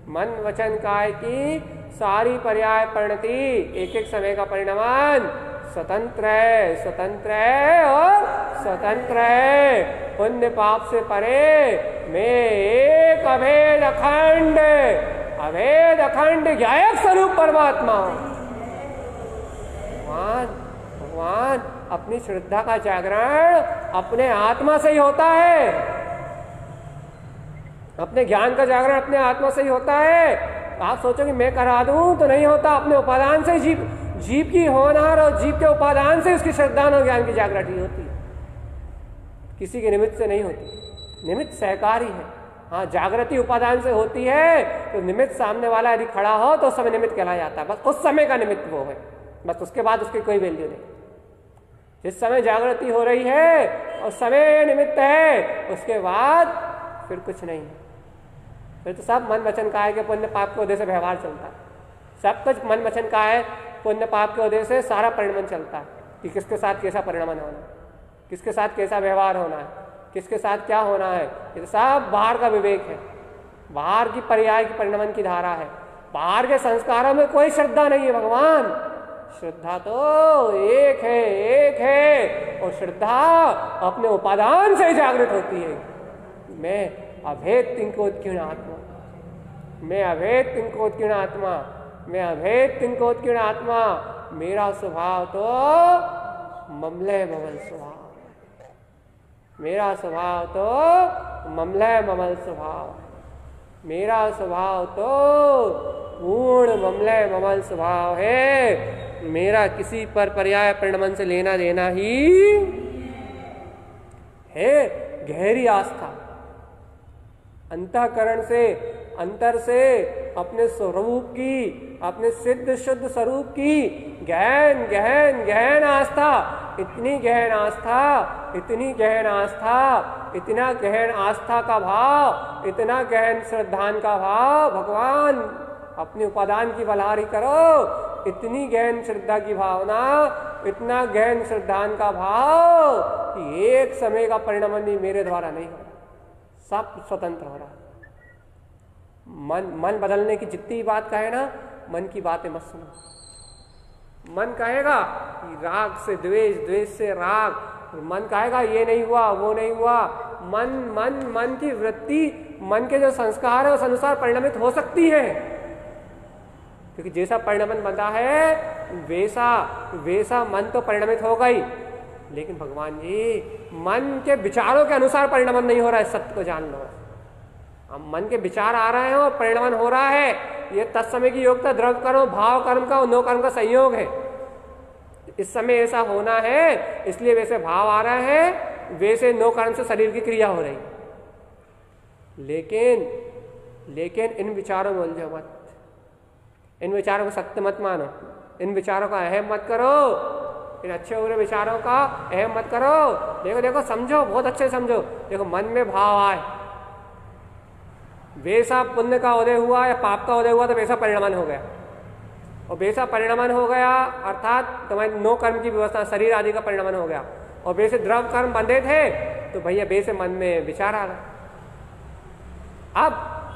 मन वचन काय की सारी पर्याय परिणति, एक एक समय का परिणमन स्वतंत्र है, स्वतंत्र है और स्वतंत्र है, पुण्य पाप से परे। मैं एक अभेद अखंड, अभेद अखंड ज्ञायक स्वरूप परमात्मा हूं। भगवान अपनी श्रद्धा का जागरण अपने आत्मा से ही होता है, अपने ज्ञान का जागरण अपने आत्मा से ही होता है। आप सोचो कि मैं करा दूं तो नहीं होता, अपने उपादान से जीव की होनहार और जीव के उपादान से उसकी श्रद्धा और ज्ञान की जागृति होती है, किसी के निमित्त से नहीं होती। निमित्त सहकारी है, हाँ जागृति उपादान से होती है। तो निमित्त सामने वाला यदि खड़ा हो तो उस समय निमित्त कहला जाता है, बस उस समय का निमित्त वो है, बस उसके बाद उसकी कोई वैल्यू नहीं। जिस समय जागृति हो रही है उस समय निमित्त है, उसके बाद फिर कुछ नहीं है। फिर तो सब मन वचन काया के पुण्य पाप के उद्देश्य से व्यवहार चलता है, सब कुछ मन वचन काया पुण्य पाप के उद्देश्य से सारा परिणमन चलता है कि किसके साथ कैसा परिणमन होना है, किसके साथ कैसा व्यवहार होना है, किसके साथ क्या होना है। ये सब बाहर का विवेक है, बाहर की पर्याय की परिणमन की धारा है। बाहर के संस्कारों में कोई श्रद्धा नहीं है भगवान, श्रद्धा तो एक है, एक है। और श्रद्धा अपने उपादान से जागृत होती है। मैं अभेद तिंकोत्कीर्ण आत्मा, मैं अभेद तिंकोत्कीर्ण आत्मा, मैं अभेद तिंकोत्कीर्ण आत्मा। मेरा स्वभाव तो ममलय ममल स्वभाव, मेरा स्वभाव तो ममलय ममल स्वभाव, मेरा स्वभाव तो पूर्ण ममलय ममल स्वभाव है। मेरा किसी पर पर्याय परिणमन से लेना देना ही है। गहरी आस्था अंतःकरण से, अंतर से अपने स्वरूप की, अपने सिद्ध शुद्ध स्वरूप की गहन गहन गहन आस्था, इतनी गहन आस्था, इतनी गहन आस्था, इतना गहन आस्था का भाव, इतना गहन श्रद्धान का भाव। भगवान अपने उपादान की बलहारी करो, इतनी गहन श्रद्धा की भावना, इतना गहन श्रद्धान का भाव कि एक समय का परिणमन भी मेरे द्वारा नहीं हो रहा, सब स्वतंत्र हो रहा है। मन बदलने की जितनी बात कहे ना, मन की बातें मत सुनो। मन कहेगा कि राग से द्वेष, द्वेष से राग, मन कहेगा ये नहीं हुआ, वो नहीं हुआ। मन की वृत्ति, मन के जो संस्कार है उस अनुसार परिणमित हो सकती है, क्योंकि जैसा परिणमन बंधा है वैसा मन तो परिणमित हो गई। लेकिन भगवान जी मन के विचारों के अनुसार परिणमन नहीं हो रहा है, सत्य को जान लो। अब मन के विचार आ रहे हैं और परिणमन हो रहा है, ये तत्समय की योग्यता द्रव्य कर्म भाव कर्म का और नो कर्म का संयोग है। इस समय ऐसा होना है, इसलिए वैसे भाव आ रहा है, वैसे नो कर्म से शरीर की क्रिया हो रही। लेकिन इन विचारों में उलझो मत, इन विचारों को सत्य मत मानो, इन विचारों का अहम मत करो, इन अच्छे बुरे विचारों का अहम मत करो। देखो समझो, बहुत अच्छे समझो। देखो मन में भाव आए, वैसा पुण्य का उदय हुआ या पाप का उदय हुआ तो वैसा परिणमन हो गया, और वैसा परिणमन हो गया अर्थात तुम्हारी नो कर्म की व्यवस्था, शरीर आदि का परिणमन हो गया। और वैसे द्रव्य कर्म बंधे थे तो भैया वैसे मन में विचार आ गया।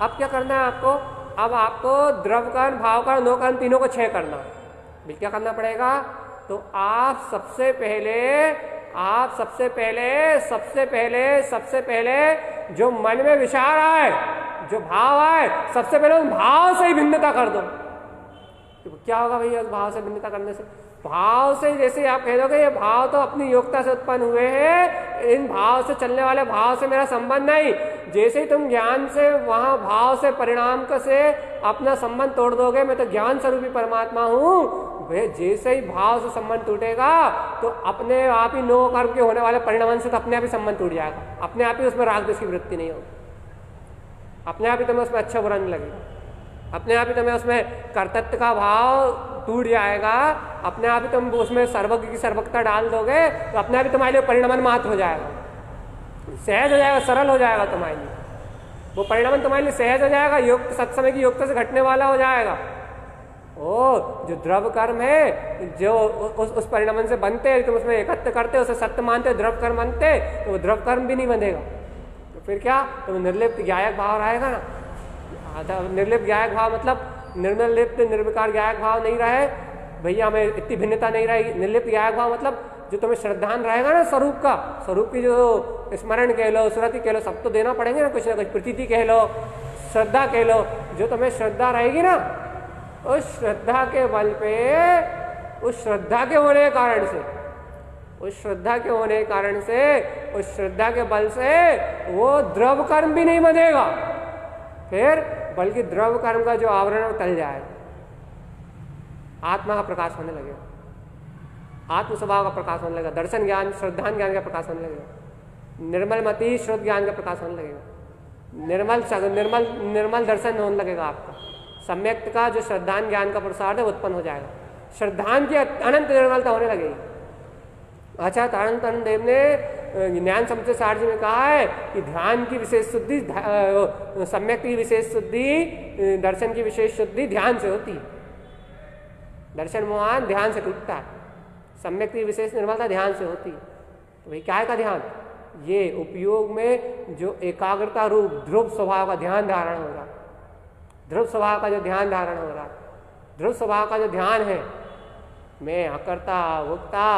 अब क्या करना है आपको? अब आपको द्रव्य कर्म भाव कर्म नो कर्म तीनों को क्षय करना। क्या करना पड़ेगा? तो आप सबसे पहले जो मन में विचार आए, जो भाव आए, सबसे पहले उस भाव से ही भिन्नता कर दो। तो क्या होगा भैया उस भाव से भिन्नता करने से? भाव से जैसे आप कह दोगे ये भाव तो अपनी योग्यता से उत्पन्न हुए हैं, इन भाव से चलने वाले भाव से मेरा संबंध नहीं। जैसे ही तुम ज्ञान से वहां भाव से परिणाम से अपना संबंध तोड़ दोगे, मैं तो ज्ञान स्वरूपी परमात्मा हूं, जैसे ही भाव से संबंध टूटेगा तो अपने आप ही नो कर्म के होने वाले परिणाम से तो अपने आप ही संबंध टूट जाएगा। अपने आप ही उसमें राग द्वेष की वृत्ति नहीं होगी, अपने आप ही तुम्हें उसमें अच्छा बुरा नहीं लगेगा, अपने आप ही तुम्हें उसमें कर्तृत्व का भाव टूट जाएगा, अपने आप ही तुम उसमें सर्वज्ञ की सर्वज्ञता डाल दोगे तो अपने आप ही तुम्हारे लिए परिणमन मात्र हो जाएगा, सहज हो जाएगा, सरल हो जाएगा तुम्हारे लिए। वो परिणमन तुम्हारे लिए सहज हो जाएगा, युक्त सत्समय की युक्त से घटने वाला हो जाएगा। जो द्रव्य कर्म है जो उस परिणमन से बनते, तुम उसमें एकत्र करते, उसे सत्य मानते, द्रव्य कर्म बनते, तो वो द्रव्य कर्म भी नहीं बंधेगा। तो फिर क्या? तो निर्लिप्त ज्ञायक भाव रहेगा ना। निर्लिप्त ज्ञायक भाव मतलब निर्लिप्त निर्विकार ज्ञायक भाव नहीं रहे, भैया हमें इतनी भिन्नता नहीं रहेगी। निर्लिप्त ज्ञायक भाव मतलब जो तुम्हें श्रद्धान रहेगा ना स्वरूप का, स्वरूप की जो स्मरण कह लो, स्मृति कह लो, सब तो देना पड़ेंगे ना कुछ प्रतीति कह लो, श्रद्धा कह लो। जो तुम्हें श्रद्धा रहेगी ना, उस श्रद्धा के बल पे, उस श्रद्धा के होने के कारण से, उस श्रद्धा के होने के कारण से, उस श्रद्धा के बल से वो द्रव कर्म भी नहीं बनेगा फिर, बल्कि द्रव कर्म का जो आवरण वो टल जाएगा, आत्मा का प्रकाश होने लगेगा, आत्म स्वभाव का प्रकाश होने लगेगा, दर्शन ज्ञान, श्रद्धान ज्ञान का प्रकाश होने लगेगा, निर्मल मति शुद्ध ज्ञान का प्रकाश होने लगेगा, निर्मल दर्शन होने लगेगा आपका। सम्यक्त का जो श्रद्धान ज्ञान का प्रसार है उत्पन्न हो जाएगा, श्रद्धान की अनंत निर्मलता होने लगेगी। अच्छा, तारण देव ने ज्ञान समुच्चय सारजी में कहा है कि ध्यान की विशेष शुद्धि, सम्यक की विशेष शुद्धि, दर्शन की विशेष शुद्धि ध्यान से होती है। दर्शन मोहन ध्यान से टूटता है, सम्यक की विशेष निर्मलता ध्यान से होती है। तो भाई क्या का ध्यान? ये उपयोग में जो एकाग्रता रूप ध्रुव स्वभाव का ध्यान धारण हो रहा, ध्रुव स्वभाव का जो ध्यान धारण हो रहा, ध्रुव स्वभाव का जो ध्यान है, मैं अकर्ता भोक्ता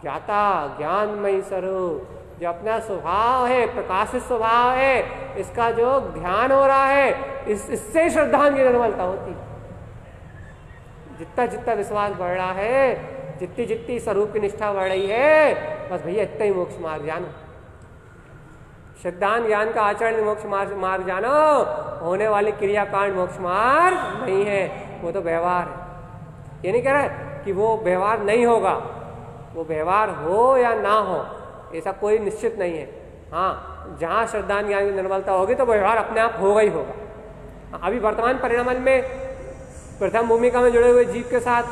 ज्ञाता ज्ञानमयी स्वरूप, जो अपना स्वभाव है, प्रकाशित स्वभाव है, इसका जो ध्यान हो रहा है, इससे श्रद्धांजलि निर्मलता होती। जितना जितना विश्वास बढ़ रहा है, जितनी जितनी स्वरूप की निष्ठा बढ़ रही है, बस भैया इतना ही मोक्ष मार्ग जानो। श्रद्धान ज्ञान का आचरण मोक्ष मार्ग जानो, होने वाली क्रियाकांड मोक्ष मार्ग नहीं है, वो तो व्यवहार है। ये नहीं कह रहा कि वो व्यवहार नहीं होगा, वो व्यवहार हो या ना हो ऐसा कोई निश्चित नहीं है। हाँ, जहाँ श्रद्धान ज्ञान की निर्मलता होगी तो व्यवहार अपने आप होगा ही होगा। अभी वर्तमान परिणाम में प्रथम भूमिका में जुड़े हुए जीव के साथ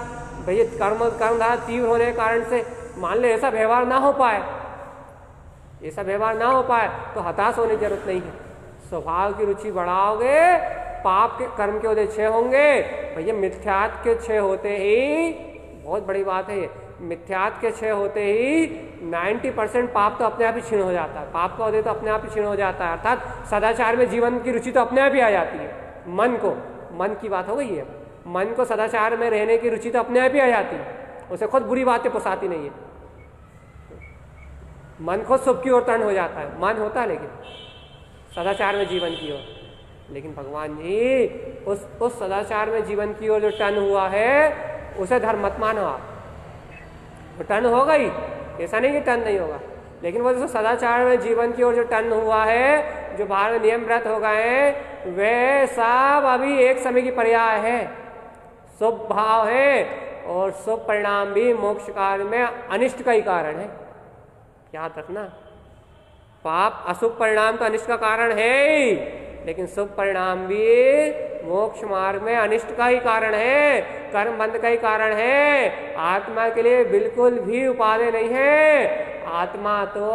भैया कर्मधारा तीव्र होने के कारण से मान ले ऐसा व्यवहार ना हो पाए, ऐसा व्यवहार ना हो पाए तो हताश होने की जरूरत नहीं है। स्वभाव की रुचि बढ़ाओगे, पाप के कर्म के उदय क्षय होंगे। भैया मिथ्यात्व के क्षय होते ही, बहुत बड़ी बात है ये, मिथ्यात्व के क्षय होते ही 90% पाप तो अपने आप ही क्षीण हो जाता है, पाप का उदय तो अपने आप ही क्षीण हो जाता है। अर्थात सदाचार में जीवन की रुचि तो अपने आप ही आ जाती है। मन की बात हो गई है, मन को सदाचार में रहने की रुचि तो अपने आप ही आ जाती है, उसे खुद बुरी बातें पुसाती नहीं है। मन खुद शुभ की ओर टर्न हो जाता है, मन होता है लेकिन सदाचार में जीवन की ओर। लेकिन भगवान जी उस सदाचार में जीवन की ओर जो टर्न हुआ है उसे धर्म मत मानो आप। वो टर्न होगा ही, ऐसा नहीं कि टर्न नहीं होगा, लेकिन वो जो सदाचार में जीवन की ओर जो टर्न हुआ है, जो बाहर में नियम व्रत हो गए हैं, वे सब अभी एक समय की पर्याय है, शुभ भाव है, और शुभ परिणाम भी मोक्ष कार्य में अनिष्ट का ही कारण है। याद रखना, पाप अशुभ परिणाम तो अनिष्ट का कारण है ही, लेकिन शुभ परिणाम भी मोक्ष मार्ग में अनिष्ट का ही कारण है, कर्म बंध का ही कारण है। आत्मा के लिए बिल्कुल भी उपादेय नहीं है। आत्मा तो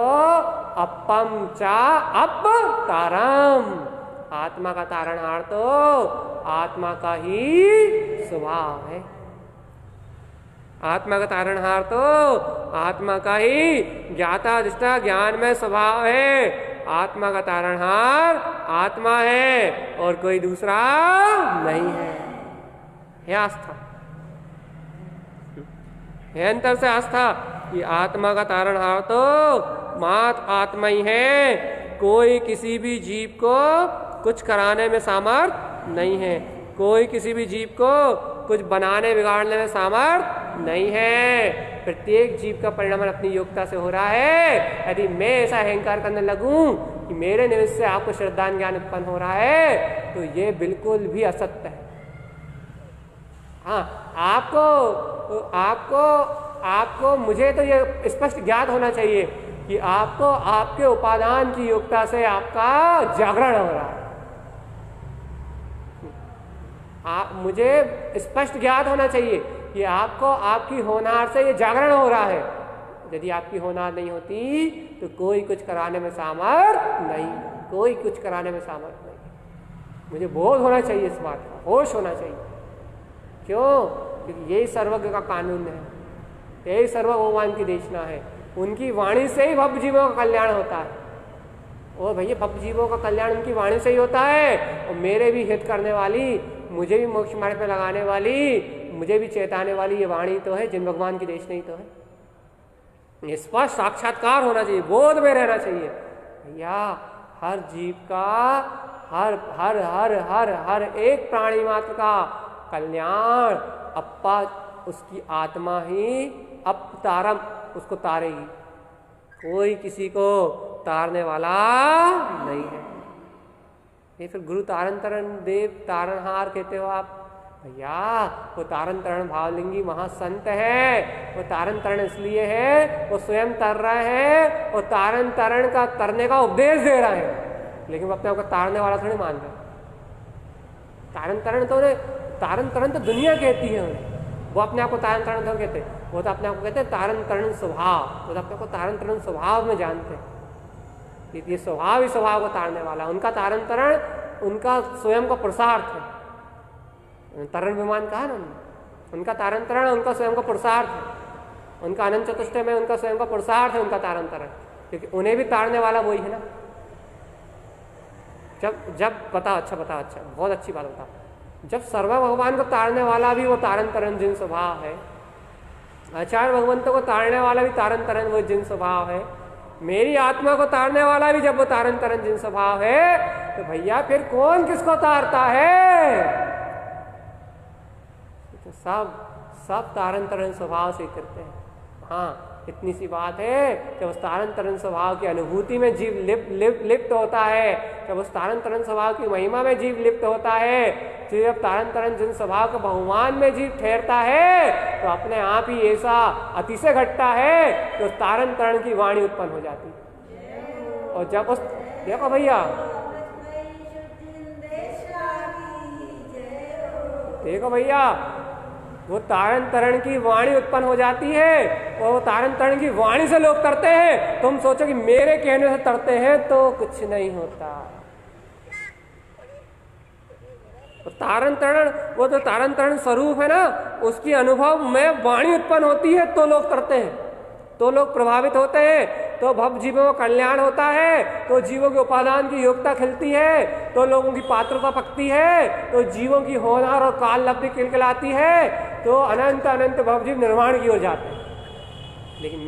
अपम चा अप तारम, आत्मा का तारणहार तो आत्मा का ही स्वभाव है। आत्मा का तारणहार तो आत्मा का ही ज्ञाता दृष्टा ज्ञान में स्वभाव है। आत्मा का तारणहार आत्मा है और कोई दूसरा नहीं है आस्था, है अंतर से आस्था कि आत्मा का तारणहार तो मात्र आत्मा ही है। कोई किसी भी जीव को कुछ कराने में सामर्थ नहीं है, कोई किसी भी जीव को कुछ बनाने बिगाड़ने में सामर्थ नहीं है। प्रत्येक जीव का परिणाम अपनी योग्यता से हो रहा है। यदि मैं ऐसा अहंकार करने लगूं कि मेरे निमित्त से आपको श्रद्धान ज्ञान उत्पन्न हो रहा है, तो ये बिल्कुल भी असत्य है। हाँ, आपको मुझे तो ये स्पष्ट ज्ञात होना चाहिए कि आपको आपके उपादान की योग्यता से आपका जागरण हो रहा है। मुझे स्पष्ट ज्ञात होना चाहिए कि आपको आपकी होनार से ये जागरण हो रहा है। यदि आपकी होनार नहीं होती तो कोई कुछ कराने में सामर्थ नहीं, कोई कुछ कराने में सामर्थ नहीं। मुझे बोध होना चाहिए इस बात का, होश होना चाहिए। क्यों? क्योंकि यही सर्वज्ञ का कानून है, यही सर्व भगवान की देशना है। उनकी वाणी से ही भव जीवों का कल्याण होता है। ओ भैया, भव जीवों का कल्याण उनकी वाणी से ही होता है। और मेरे भी हित करने वाली, मुझे भी मोक्ष मार्ग पे लगाने वाली मुझे भी चेताने वाली ये वाणी तो है, जिन भगवान की देश नहीं तो है। ये स्पष्ट साक्षात्कार होना चाहिए, बोध में रहना चाहिए। भैया हर जीव का, हर हर हर हर हर एक प्राणी मात्र का कल्याण अप्पा उसकी आत्मा ही अपतारम उसको तारेगी, कोई किसी को तारने वाला नहीं है। ये फिर गुरु तारण तरण देव तारणहार कहते हो आप। भैया वो तारण तरण भावलिंगी महासंत है। वो तारण तरण इसलिए है, वो स्वयं तर रहे हैं, वो तारण तरण का तरने का उपदेश दे रहे हैं, लेकिन वो अपने आप को तारने वाला थोड़ी मान रहे। तारण तरण तो तारण तरण तो दुनिया कहती है उन्हें, वो अपने आप को तारण तरण थोड़ा कहते, वो तो अपने आप को कहते हैं तारण तरण स्वभाव, वो तो अपने को तारण तरण स्वभाव में जानते हैं। ये स्वभाव ही स्वभाव को तारने वाला, उनका तारण तरण उनका स्वयं का पुरुषार्थ है। तरण विमान कहा ना, उनका तारण तरण उनका स्वयं का पुरुषार्थ है। उनका अनंत चतुष्टय में उनका स्वयं का पुरुषार्थ है, उनका तारण तरण, क्योंकि उन्हें भी तारने वाला वही है ना। जब बताओ, अच्छा बहुत अच्छी बात बताओ। जब सर्व भगवान को तारने वाला भी वो तारण तरण जिन स्वभाव है, आचार्य भगवंतों को तारने वाला भी तारण तरण वो जिन स्वभाव है, मेरी आत्मा को तारने वाला भी जब वो तारण तरण जिन स्वभाव है, तो भैया फिर कौन किसको तारता है? तो सब तारण तरण स्वभाव से करते हैं। हाँ, इतनी सी बात है कि उस तारण तरण स्वभाव की अनुभूति में जीव लिप्त होता है, जब उस तारण तरण स्वभाव की महिमा में जीव लिप्त होता है, तो जब तारण तरण जिन स्वभाव के बहुमान में जीव ठहरता है, तो अपने आप ही ऐसा अतिशय घटता है कि उस तारण तरण की वाणी उत्पन्न हो जाती है। और जब उस देखो भैया, वो तारण तरण की वाणी उत्पन्न हो जाती है, और वो तारण तरण की वाणी से लोग तरते हैं। तुम सोचो कि मेरे कहने से तरते हैं तो कुछ नहीं होता। तो तारण तरण, वो तो तारण तरण स्वरूप है ना, उसकी अनुभव में वाणी उत्पन्न होती है तो लोग तरते हैं, तो लोग प्रभावित होते हैं, तो भव जीवों का कल्याण होता है, तो जीवों के उपादान की योग्यता खिलती है, तो लोगों की पात्रता पकती है, तो जीवों की होनहार और काल लब्धि खिलखिलाती है, तो अनंत अनंत भवजीव निर्माण की ओर जाते हैं। लेकिन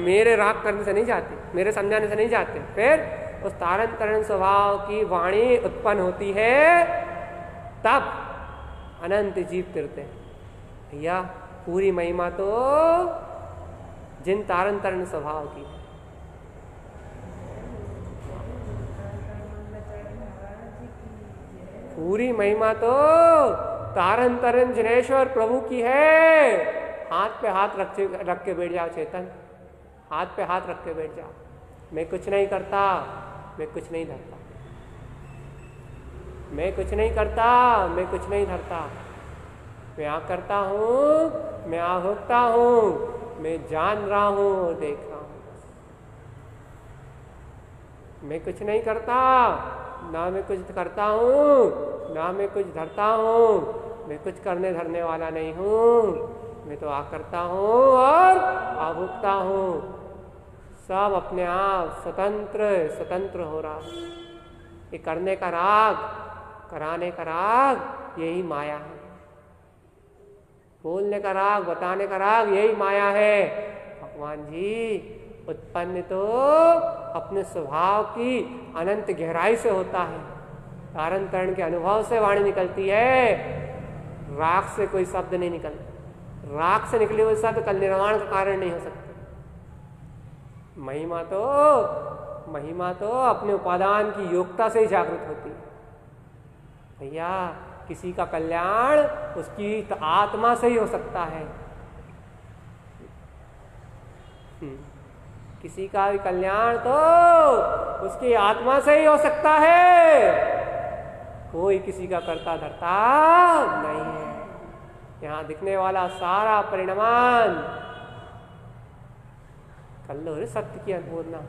मेरे राग करने से नहीं जाते, मेरे समझाने से नहीं जाते। फिर उस तारण तरण स्वभाव की वाणी उत्पन्न होती है, तब अनंत जीव तिरते हैं। भैया पूरी महिमा तो जिन तारण तरण स्वभाव की, पूरी महिमा तो तारण तरण जिनेश्वर प्रभु की है। हाथ पे हाथ रख के बैठ जाओ चेतन, हाथ पे हाथ रख के बैठ जाओ। मैं कुछ नहीं करता, मैं कुछ नहीं धरता, मैं कुछ नहीं करता, मैं कुछ नहीं धरता, मैं आ करता हूँ, मैं आ भोगता हूँ, मैं जान रहा हूँ और देख रहा हूँ। मैं कुछ नहीं करता, ना मैं कुछ करता हूँ, ना मैं कुछ धरता हूँ, मैं कुछ करने धरने वाला नहीं हूँ। मैं तो आ करता हूँ और आ भोगता हूँ। सब अपने आप स्वतंत्र हो रहा है। ये करने का राग, कराने का राग, यही माया है। बोलने का राग, बताने का राग, यही माया है। भगवान जी उत्पन्न तो अपने स्वभाव की अनंत गहराई से होता है। तारण तरण के अनुभव से वाणी निकलती है, राग से कोई शब्द नहीं निकलता। राग से निकले हुए शब्द कल निर्माण का कारण नहीं हो सकते। महिमा तो अपने उपादान की योग्यता से ही जागृत होती है। भैया किसी का कल्याण उसकी आत्मा से ही हो सकता है। किसी का भी कल्याण तो उसकी आत्मा से ही हो सकता है, कोई किसी का करता धरता नहीं है। यहाँ दिखने वाला सारा परिणाम कर लो रे सत्य की बोलना।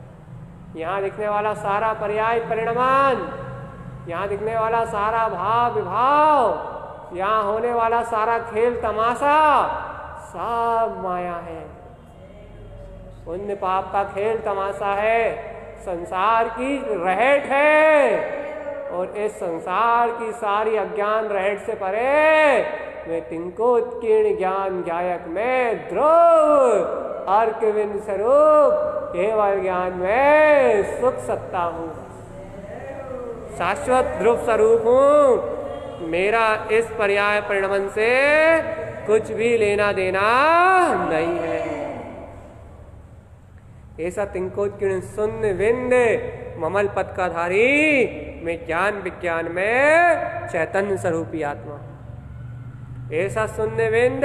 यहाँ दिखने वाला सारा पर्याय परिणाम, यहाँ दिखने वाला सारा भाव विभाव, यहाँ होने वाला सारा खेल तमाशा, सब माया है। पुण्य पाप का खेल तमाशा है, संसार की रहट है। और इस संसार की सारी अज्ञान रहट से परे मैं तिंकोत्कीर्ण ज्ञान ज्ञायक में ध्रुव अर्कविंद स्वरूप केवल ज्ञान में सुख सत्ता हूँ, शाश्वत ध्रुव स्वरूप हूँ। मेरा इस पर्याय परिणमन से कुछ भी लेना देना नहीं है। ऐसा तिंकोत्कीर्ण शून्य विंद ममल पद का धारी मैं ज्ञान विज्ञान में चैतन्य स्वरूपी आत्मा। ऐसा शून्य विंद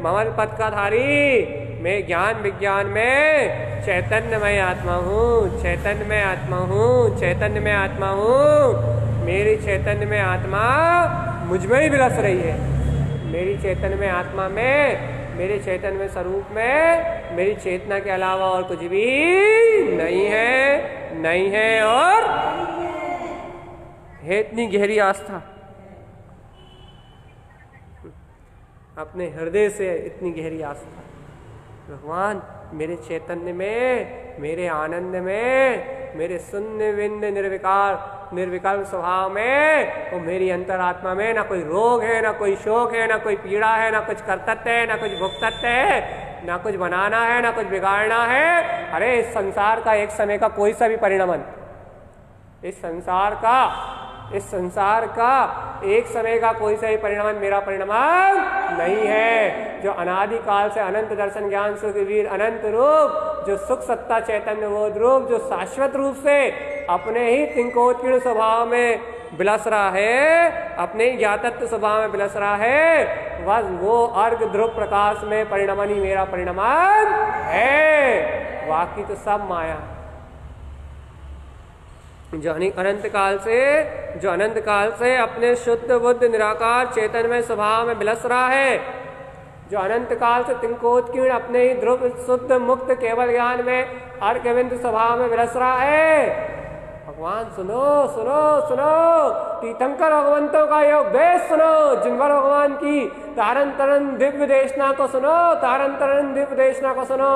ममल पद का धारी मैं ज्ञान विज्ञान में चैतन्यमय आत्मा हूँ, चैतन्यमय आत्मा हूँ, चैतन्यमय आत्मा हूँ। मेरी चैतन्यमय आत्मा मुझ में ही विलस रही है। मेरी चैतन्यमय आत्मा में, मेरे चैतन्य स्वरूप में मेरी चेतना के अलावा और कुछ भी नहीं है, नहीं है और है। इतनी गहरी आस्था अपने हृदय से, इतनी गहरी आस्था भगवान मेरे चैतन्य में, मेरे आनंद में, मेरे शून्य विंद निर्विकार निर्विकल्प स्वभाव में और मेरी अंतरात्मा में ना कोई रोग है, ना कोई शोक है, ना कोई पीड़ा है, ना कुछ कर्तव्य है, ना कुछ भुगतत्व है, ना कुछ बनाना है, ना कुछ बिगाड़ना है। अरे इस संसार का एक समय का कोई सा भी परिणमन, इस संसार का एक समय का कोई सा भी परिणमन मेरा परिणमन नहीं है। जो अनादि काल से अनंत दर्शन ज्ञान सुख वीर अनंत रूप, जो सुख सत्ता चैतन्य बोध रूप, जो शाश्वत रूप से अपने ही तिंकोत्कीर्ण स्वभाव में विलस रहा है, अपने ही ज्ञातत्व स्वभाव में विलस रहा है, बस वो अर्घ ध्रुव प्रकाश में परिणमन ही मेरा परिणमन है। बाकी तो सब माया। जो अनंत काल से अपने शुद्ध बुद्ध निराकार चैतन्यमय स्वभाव में विलस रहा है, जो अनंत काल से तिंकोत्कीर्ण अपने ही ध्रुव शुद्ध मुक्त केवल ज्ञान में अर्कविंद स्वभाव में विलस रहा है। भगवान सुनो सुनो सुनो, तीर्थंकर भगवंतों का योग बेस सुनो, जिनवर भगवान की तारन तरन दिव्य देशना को सुनो, तारन तरन दिव्य देशना को सुनो।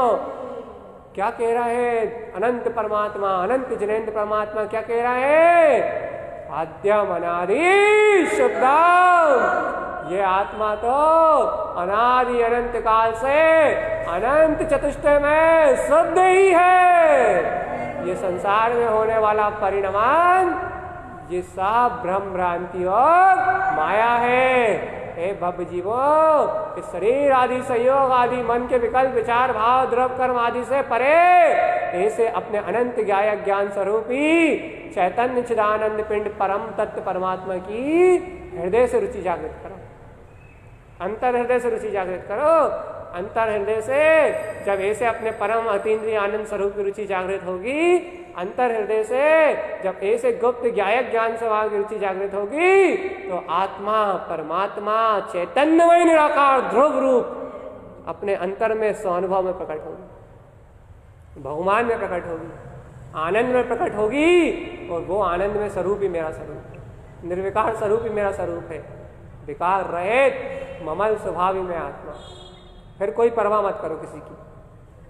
क्या कह रहा है अनंत परमात्मा, अनंत जिनेन्द्र परमात्मा क्या कह रहा है? आद्यम अनादि शुद्धम। ये आत्मा तो अनादि अनंत काल से अनंत चतुष्टय में शुद्ध ही है। ये संसार में होने वाला परिणमन ये सब भ्रम भ्रांति और माया है। हे भव जीवो, इस शरीर आदि संयोग आदि मन के विकल्प विचार भाव द्रव कर्म आदि से परे ऐसे अपने अनंत ज्ञायक ज्ञान स्वरूपी चैतन्य चिदानंद पिंड परम तत्व परमात्मा की हृदय से रुचि जागृत करो, अंतर हृदय से रुचि जागृत करो। अंतर हृदय से जब ऐसे अपने परम अतीन्द्रिय आनंद स्वरूप की रुचि जागृत होगी, अंतर हृदय से जब ऐसे गुप्त ज्ञायक ज्ञान स्वभाव की रुचि जागृत होगी, तो आत्मा परमात्मा चैतन्यमय निराकार ध्रुव रूप अपने अंतर में स्वानुभव में प्रकट होगी, भगवान में प्रकट होगी, आनंद में प्रकट होगी। और वो आनंद में स्वरूप ही मेरा स्वरूप है, निर्विकार स्वरूप ही मेरा स्वरूप है, विकार रहित ममल स्वभाव ही मैं आत्मा। फिर कोई परवाह मत करो किसी की,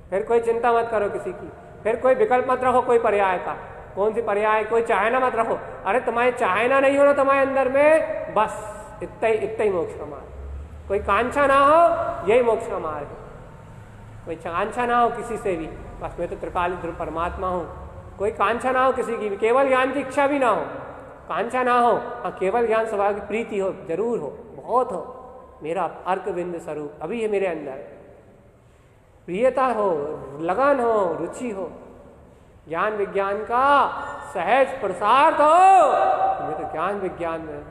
फिर कोई चिंता मत करो किसी की, फिर कोई विकल्प मत रखो कोई पर्याय का। कौन सी पर्याय? कोई चाहना मत रखो। अरे तुम्हारे चाहना नहीं होना तुम्हारे अंदर में, बस इतना ही मोक्ष का मार्ग। कोई कांक्षा ना हो, यही मोक्ष का मार्ग है। कोई कांक्षा ना हो किसी से भी, बस मैं तो त्रिकाल ध्रुव परमात्मा हूँ। कोई कांक्षा ना हो किसी की भी, केवल ज्ञान की इच्छा भी ना हो, कांक्षा ना हो, हाँ केवल ज्ञान स्वभाव की प्रीति हो, जरूर हो, बहुत हो। मेरा अर्कविंद स्वरूप अभी है मेरे अंदर, प्रियता हो, लगन हो, रुचि हो, ज्ञान विज्ञान का सहज प्रसार हो। मैं तो ज्ञान विज्ञान में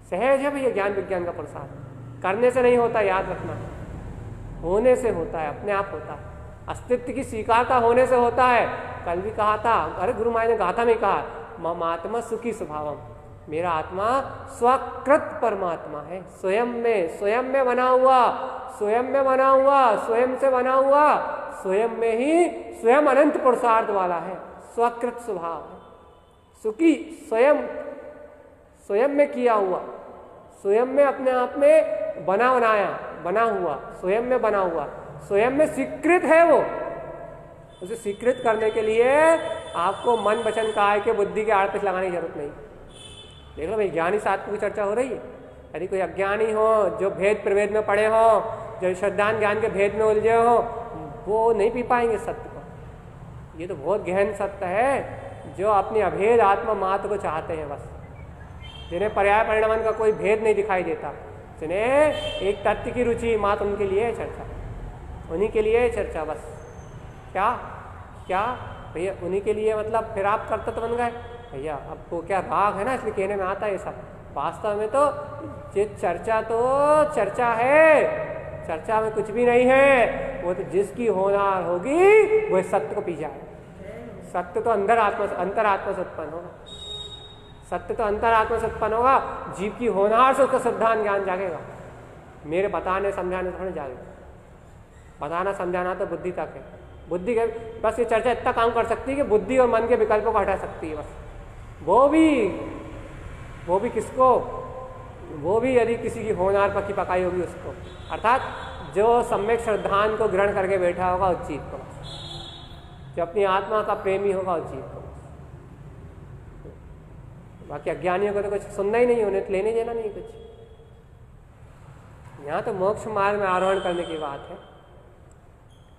सहज है भैया। ज्ञान विज्ञान का प्रसार करने से नहीं होता, याद रखना, होने से होता है, अपने आप होता है। अस्तित्व की स्वीकारता होने से होता है। कल भी कहा था, अरे गुरु महाराज ने गाथा में कहा, ममात्मा सुखी स्वभावम, मेरा आत्मा स्वकृत परमात्मा है, स्वयं में बना हुआ, स्वयं में बना हुआ, स्वयं से बना हुआ, स्वयं में ही स्वयं अनंत पुरुषार्थ वाला है, स्वकृत स्वभाव है, सुखी, स्वयं में किया हुआ, स्वयं में अपने आप में बना हुआ, स्वयं में बना हुआ, स्वयं में स्वीकृत है। वो उसे स्वीकृत करने के लिए आपको मन वचन काया के बुद्धि के आड़ पिछ लगाने की जरूरत नहीं। देख लो भाई, ज्ञानी साधकों की चर्चा हो रही है। यदि कोई अज्ञानी हो, जो भेद प्रभेद में पड़े हो, जो श्रद्धान ज्ञान के भेद में उलझे हो, वो नहीं पी पाएंगे सत्य को। ये तो बहुत गहन सत्य है, जो अपनी अभेद आत्मा मात्र को चाहते हैं बस, जिन्हें पर्याय परिणाम का कोई भेद नहीं दिखाई देता, जिन्हें एक तत्व की रुचि मात्र, उनके लिए चर्चा, उन्हीं के लिए चर्चा बस। क्या क्या भैया, उन्हीं के लिए मतलब फिर आप कर्तव्य बन गए भैया। अब तो क्या राग है ना, इसलिए कहने में आता है ये सब। वास्तव में तो ये चर्चा तो चर्चा है, चर्चा में कुछ भी नहीं है। वो तो जिसकी होनार होगी वो सत्य को पी जाए। सत्य तो अंतरात्मा से उत्पन्न होगा, सत्य तो अंतरात्मा से उत्पन्न होगा। जीव की होनार से उसका सिद्धांत ज्ञान जागेगा, मेरे बताने समझाने से थोड़ी जागेगा। बताना समझाना तो बुद्धि तक है, बुद्धि के बस ये चर्चा इतना काम कर सकती है कि बुद्धि और मन के विकल्पों को हटा सकती है बस। वो भी किसको, वो भी यदि किसी की होनार पकी पकाई होगी उसको, अर्थात जो सम्यक श्रद्धान को ग्रहण करके बैठा होगा उस जीव को, जो अपनी आत्मा का प्रेमी होगा उस जीव को। बाकी अज्ञानियों को तो कुछ सुनना ही नहीं, उन्हें तो लेने देना नहीं कुछ। यहाँ तो मोक्ष मार्ग में आरोहण करने की बात है,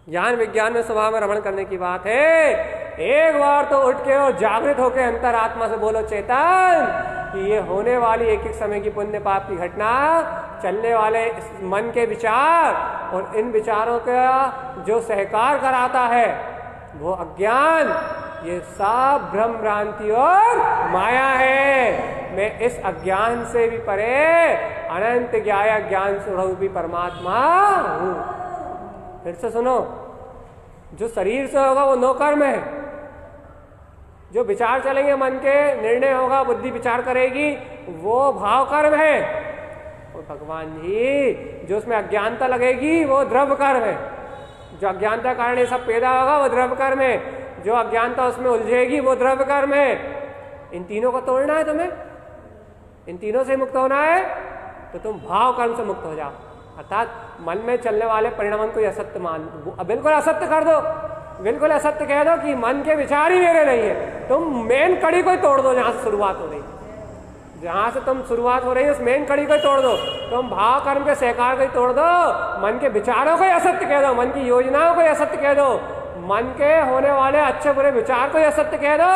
ज्ञान विज्ञान में स्वभाव में रमण करने की बात है। एक बार तो उठ के और जागृत होकर अंतरात्मा से बोलो चेतन कि ये होने वाली एक एक समय की पुण्य पाप की घटना, चलने वाले मन के विचार और इन विचारों का जो सहकार कराता है वो अज्ञान, ये सब भ्रम भ्रांति और माया है। मैं इस अज्ञान से भी परे अनंत ज्ञाया ज्ञान स्वरूपी परमात्मा हूँ। फिर से सुनो, जो शरीर से होगा वो नौकर्म है, जो विचार चलेंगे मन के, निर्णय होगा, बुद्धि विचार करेगी, वो भाव कर्म है। और भगवान जी जो उसमें अज्ञानता लगेगी वो द्रव्य कर्म है। जो अज्ञानता कारण ये सब पैदा होगा वो द्रव्य कर्म है, जो अज्ञानता उसमें उलझेगी वो द्रव्य कर्म है। इन तीनों को तोड़ना है तुम्हें, इन तीनों से मुक्त होना है तो तुम भाव कर्म से मुक्त हो जाओ। अर्थात मन में चलने वाले परिणाम को असत्य मान, बिल्कुल असत्य कर दो, बिल्कुल असत्य कह दो कि मन के विचार ही मेरे नहीं है। तुम मेन कड़ी को ही तोड़ दो, जहां से शुरुआत हो रही, जहां से तुम शुरुआत हो रही है उस मेन कड़ी को ही तोड़ दो। तुम भाव कर्म के सहकार को ही तोड़ दो, मन के विचारों को ही असत्य कह दो, मन की योजनाओं को ही असत्य कह दो, मन के होने वाले अच्छे बुरे विचार को ही असत्य कह दो,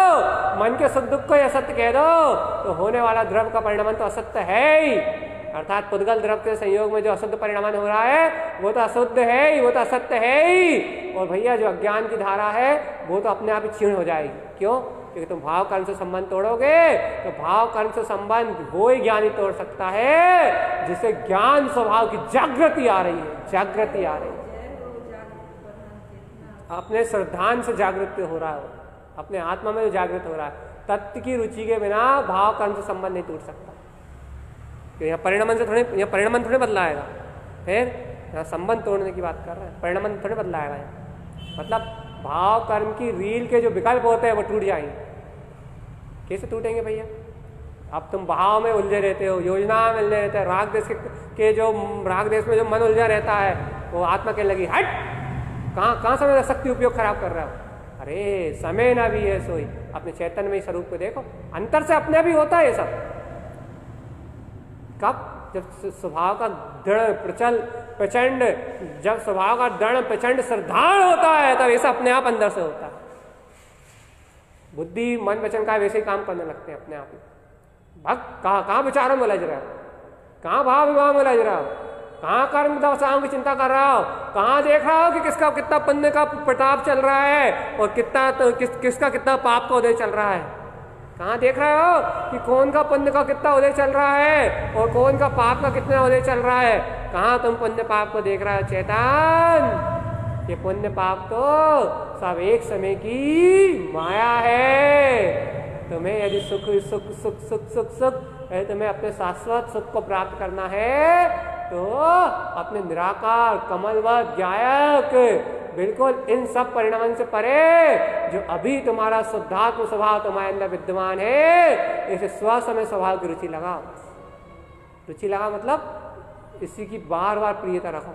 मन के सुख दुख को ही असत्य कह दो, तो होने वाला द्रव्य का परिणाम तो असत्य है ही। अर्थात पुद्गल द्रव्य के संयोग में जो अशुद्ध परिणाम हो रहा है वो तो अशुद्ध है ही, वो तो असत्य है ही। और भैया जो अज्ञान की धारा है वो तो अपने आप ही क्षीण हो जाएगी। क्यों? क्योंकि तुम भाव कर्म से संबंध तोड़ोगे तो भाव कर्म से संबंध वो ही ज्ञानी तोड़ सकता है जिसे ज्ञान स्वभाव की जागृति आ रही है, जागृति आ रही है, अपने श्रद्धान से जागृत हो रहा है, अपने आत्मा में जो जागृत हो रहा है। तत्व की रुचि के बिना भाव कर्म से संबंध नहीं टूट सकता। यहाँ परिणाम से थोड़े, यहाँ परिणाम थोड़े बदलाएगा, फिर यहाँ संबंध तोड़ने की बात कर रहे हैं, परिणाम थोड़े बदलाएगा यहाँ। मतलब भाव कर्म की रील के जो विकल्प होते हैं वो टूट जाएंगे। कैसे टूटेंगे भैया? अब तुम भाव में उलझे रहते हो, योजना में उलझे रहते हो, राग देश के जो राग देश में जो मन उलझा रहता है वो आत्मा के लगी हट, कहाँ समय शक्ति उपयोग खराब कर रहा हो। अरे समय ना भी है सोई, अपने चैतन्य में स्वरूप को देखो, अंतर से अपने भी होता है ये सब। कब? जब स्वभाव का दृढ़ प्रचंड, जब स्वभाव का दृढ़ प्रचंड श्रद्धान होता है तब ऐसा अपने आप अंदर से होता है। बुद्धि मन वचन का वैसे ही काम करने लगते हैं अपने आप ही। भक्त कहाँ विचारों में उलझ रहा हो, कहाँ भाव विभाव में उलझ रहा हो, कहाँ कर्म दशाओं की चिंता कर रहा हो, कहाँ देख रहा हो कि किसका कितना पुण्य का प्रताप चल रहा है और कितना किसका कितना पाप का उदय चल रहा है। कहाँ देख रहे हो कि कौन का पुण्य का कितना उदय चल रहा है और कौन का पाप का कितना उदय चल रहा है। कहाँ तुम पुण्य पाप को देख रहे हो चेतन? ये पुण्य पाप तो सब एक समय की माया है। तुम्हें यदि सुख सुख सुख सुख सुख सुख यदि तुम्हें अपने शाश्वत सुख को प्राप्त करना है तो अपने निराकार कमलवत ज्ञायक बिल्कुल इन सब परिणामों से परे जो अभी तुम्हारा शुद्धात्म स्वभाव तुम्हारे अंदर विद्यमान है, इसे स्वसमय स्वभाव की रुचि लगाओ। रुचि लगा मतलब इसी की बार बार प्रियता रखो।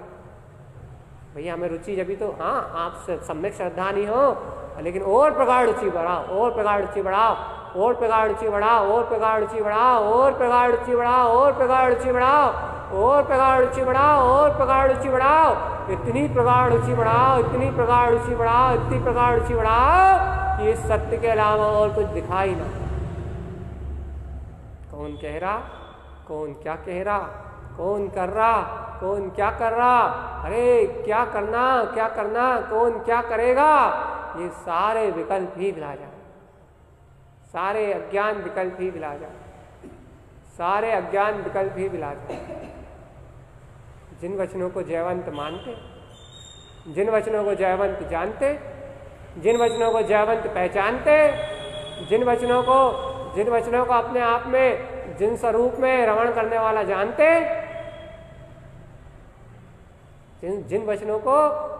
भैया हमें रुचि जब भी तो, हाँ आप सम्यक श्रद्धा नहीं हो, लेकिन और प्रकार रुचि बढ़ाओ, और प्रकार रुचि बढ़ाओ। और प्रगाढ़ रुचि बढ़ाओ, और प्रगाढ़ रुचि बढ़ाओ, और प्रगाढ़ रुचि बढ़ाओ, और प्रगाढ़ रुचि बढ़ाओ, और प्रगाढ़ रुचि बढ़ाओ, और प्रगाढ़ रुचि बढ़ाओ, इतनी प्रगाढ़ रुचि बढ़ाओ, इतनी प्रगाढ़ रुचि बढ़ाओ, इतनी प्रगाढ़ रुचि बढ़ाओ कि इस सत्य के अलावा और कुछ दिखाई ना। कौन कह रहा, कौन क्या कह रहा, कौन कर रहा, कौन क्या कर रहा, अरे क्या करना, क्या करना, कौन क्या करेगा, ये सारे विकल्प ही भुला जाए, सारे अज्ञान विकल्प ही भुला जाए, सारे अज्ञान विकल्प ही भुला जाए। जिन वचनों को जयवंत मानते, जिन वचनों को जयवंत जानते, जिन वचनों को जयवंत पहचानते, जिन वचनों को अपने आप में जिन स्वरूप में रमण करने वाला जानते, जिन वचनों को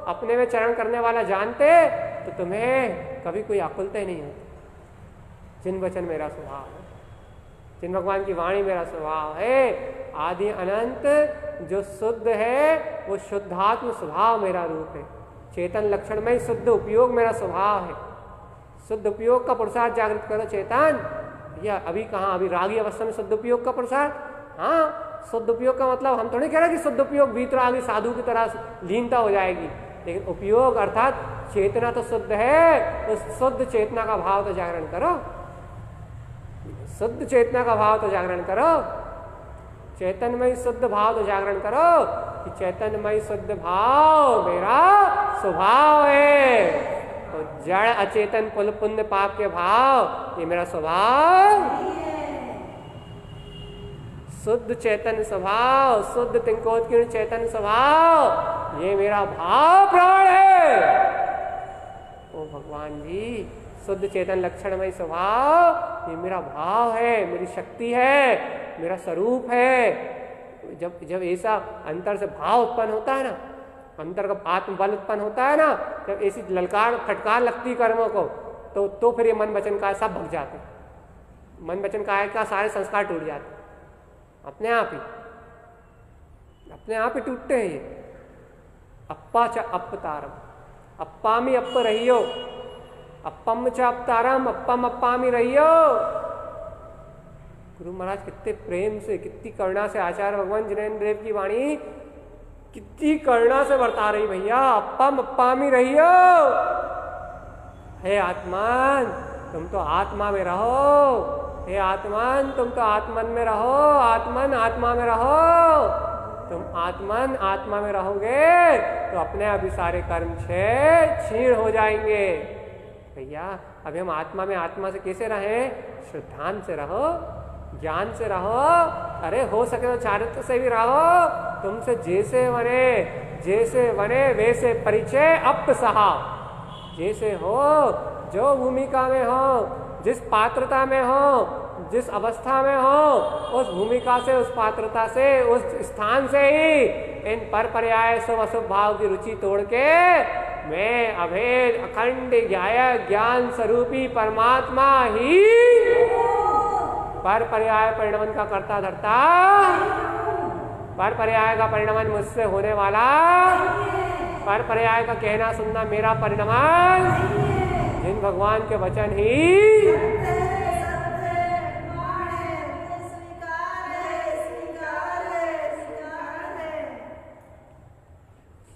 अपने में चरण करने वाला जानते, तो तुम्हें कभी कोई आकुलता ही नहीं होती। जिन वचन मेरा स्वभाव है, जिन भगवान की वाणी मेरा स्वभाव है, आदि अनंत जो शुद्ध है वो शुद्धात्म स्वभाव मेरा रूप है। चेतन लक्षण में शुद्ध उपयोग मेरा स्वभाव है। शुद्ध उपयोग का पुरुषार्थ जागृत करो चेतन। या अभी कहाँ, अभी रागी अवस्था में शुद्ध उपयोग का पुरुषार्थ। हाँ, शुद्ध उपयोग का मतलब हम थोड़ी कह रहे कि शुद्ध उपयोग वीतरागी साधु की तरह लीनता हो जाएगी, लेकिन उपयोग अर्थात चेतना तो शुद्ध है, उस शुद्ध चेतना का भाव तो जागरण करो, शुद्ध चेतना का भाव तो जागरण करो, चैतन्यमय शुद्ध भाव तो जागरण करो कि चैतन्यमय शुद्ध भाव मेरा स्वभाव है, और जड़ अचेतन पुल पुण्य पाप के भाव ये मेरा स्वभाव। शुद्ध चैतन्य स्वभाव, शुद्ध तिंकोत्कीर्ण चैतन्य स्वभाव ये मेरा भाव प्राण है। ओ भगवान जी, शुद्ध चेतन लक्षणमय स्वभाव ये मेरा भाव है, मेरी शक्ति है, मेरा स्वरूप है। जब ऐसा अंतर से भाव उत्पन्न होता है ना, अंतर का आत्मबल उत्पन्न होता है ना, जब ऐसी ललकार फटकार लगती कर्मों को, तो फिर ये मन वचन का सब भग जाते, मन वचन का सारे संस्कार टूट जाते अपने आप ही टूटते हैं ये। अप्पा च अपतारम, अप्पा में अप रहियो, अप्पम च अपतारम, अप्पम अप्पा में रहियो। गुरु महाराज कितने प्रेम से, कितनी करुणा से आचार्य भगवान जिनेंद्र देव की वाणी कितनी करुणा से बरता रही, भैया अप्पम अप्पा में रहियो। हे आत्मान, तुम तो आत्मा में रहो, हे आत्मन तुम तो आत्मन में रहो, आत्मन आत्मा में रहो। तुम आत्मन आत्मा में रहोगे तो अपने अभी सारे कर्म क्षीण हो जाएंगे। भैया अभी हम आत्मा में आत्मा से कैसे रहें? श्रद्धान से रहो, ज्ञान से रहो, अरे हो सके तो चारित्र से भी रहो। तुमसे जैसे बने वैसे परिचय अप सहा, जैसे हो, जो भूमिका में हो, जिस पात्रता में हो, जिस अवस्था में हो, उस भूमिका से, उस पात्रता से, उस स्थान से ही इन पर पर्याय शुभ अशुभ भाव की रुचि तोड़ के मैं अभेद अखंड ज्ञान स्वरूपी परमात्मा ही पर पर्याय परिणमन का कर्ता धर्ता, पर पर्याय का परिणमन मुझसे होने वाला, पर पर्याय का कहना सुनना मेरा परिणमन, जिन भगवान के वचन ही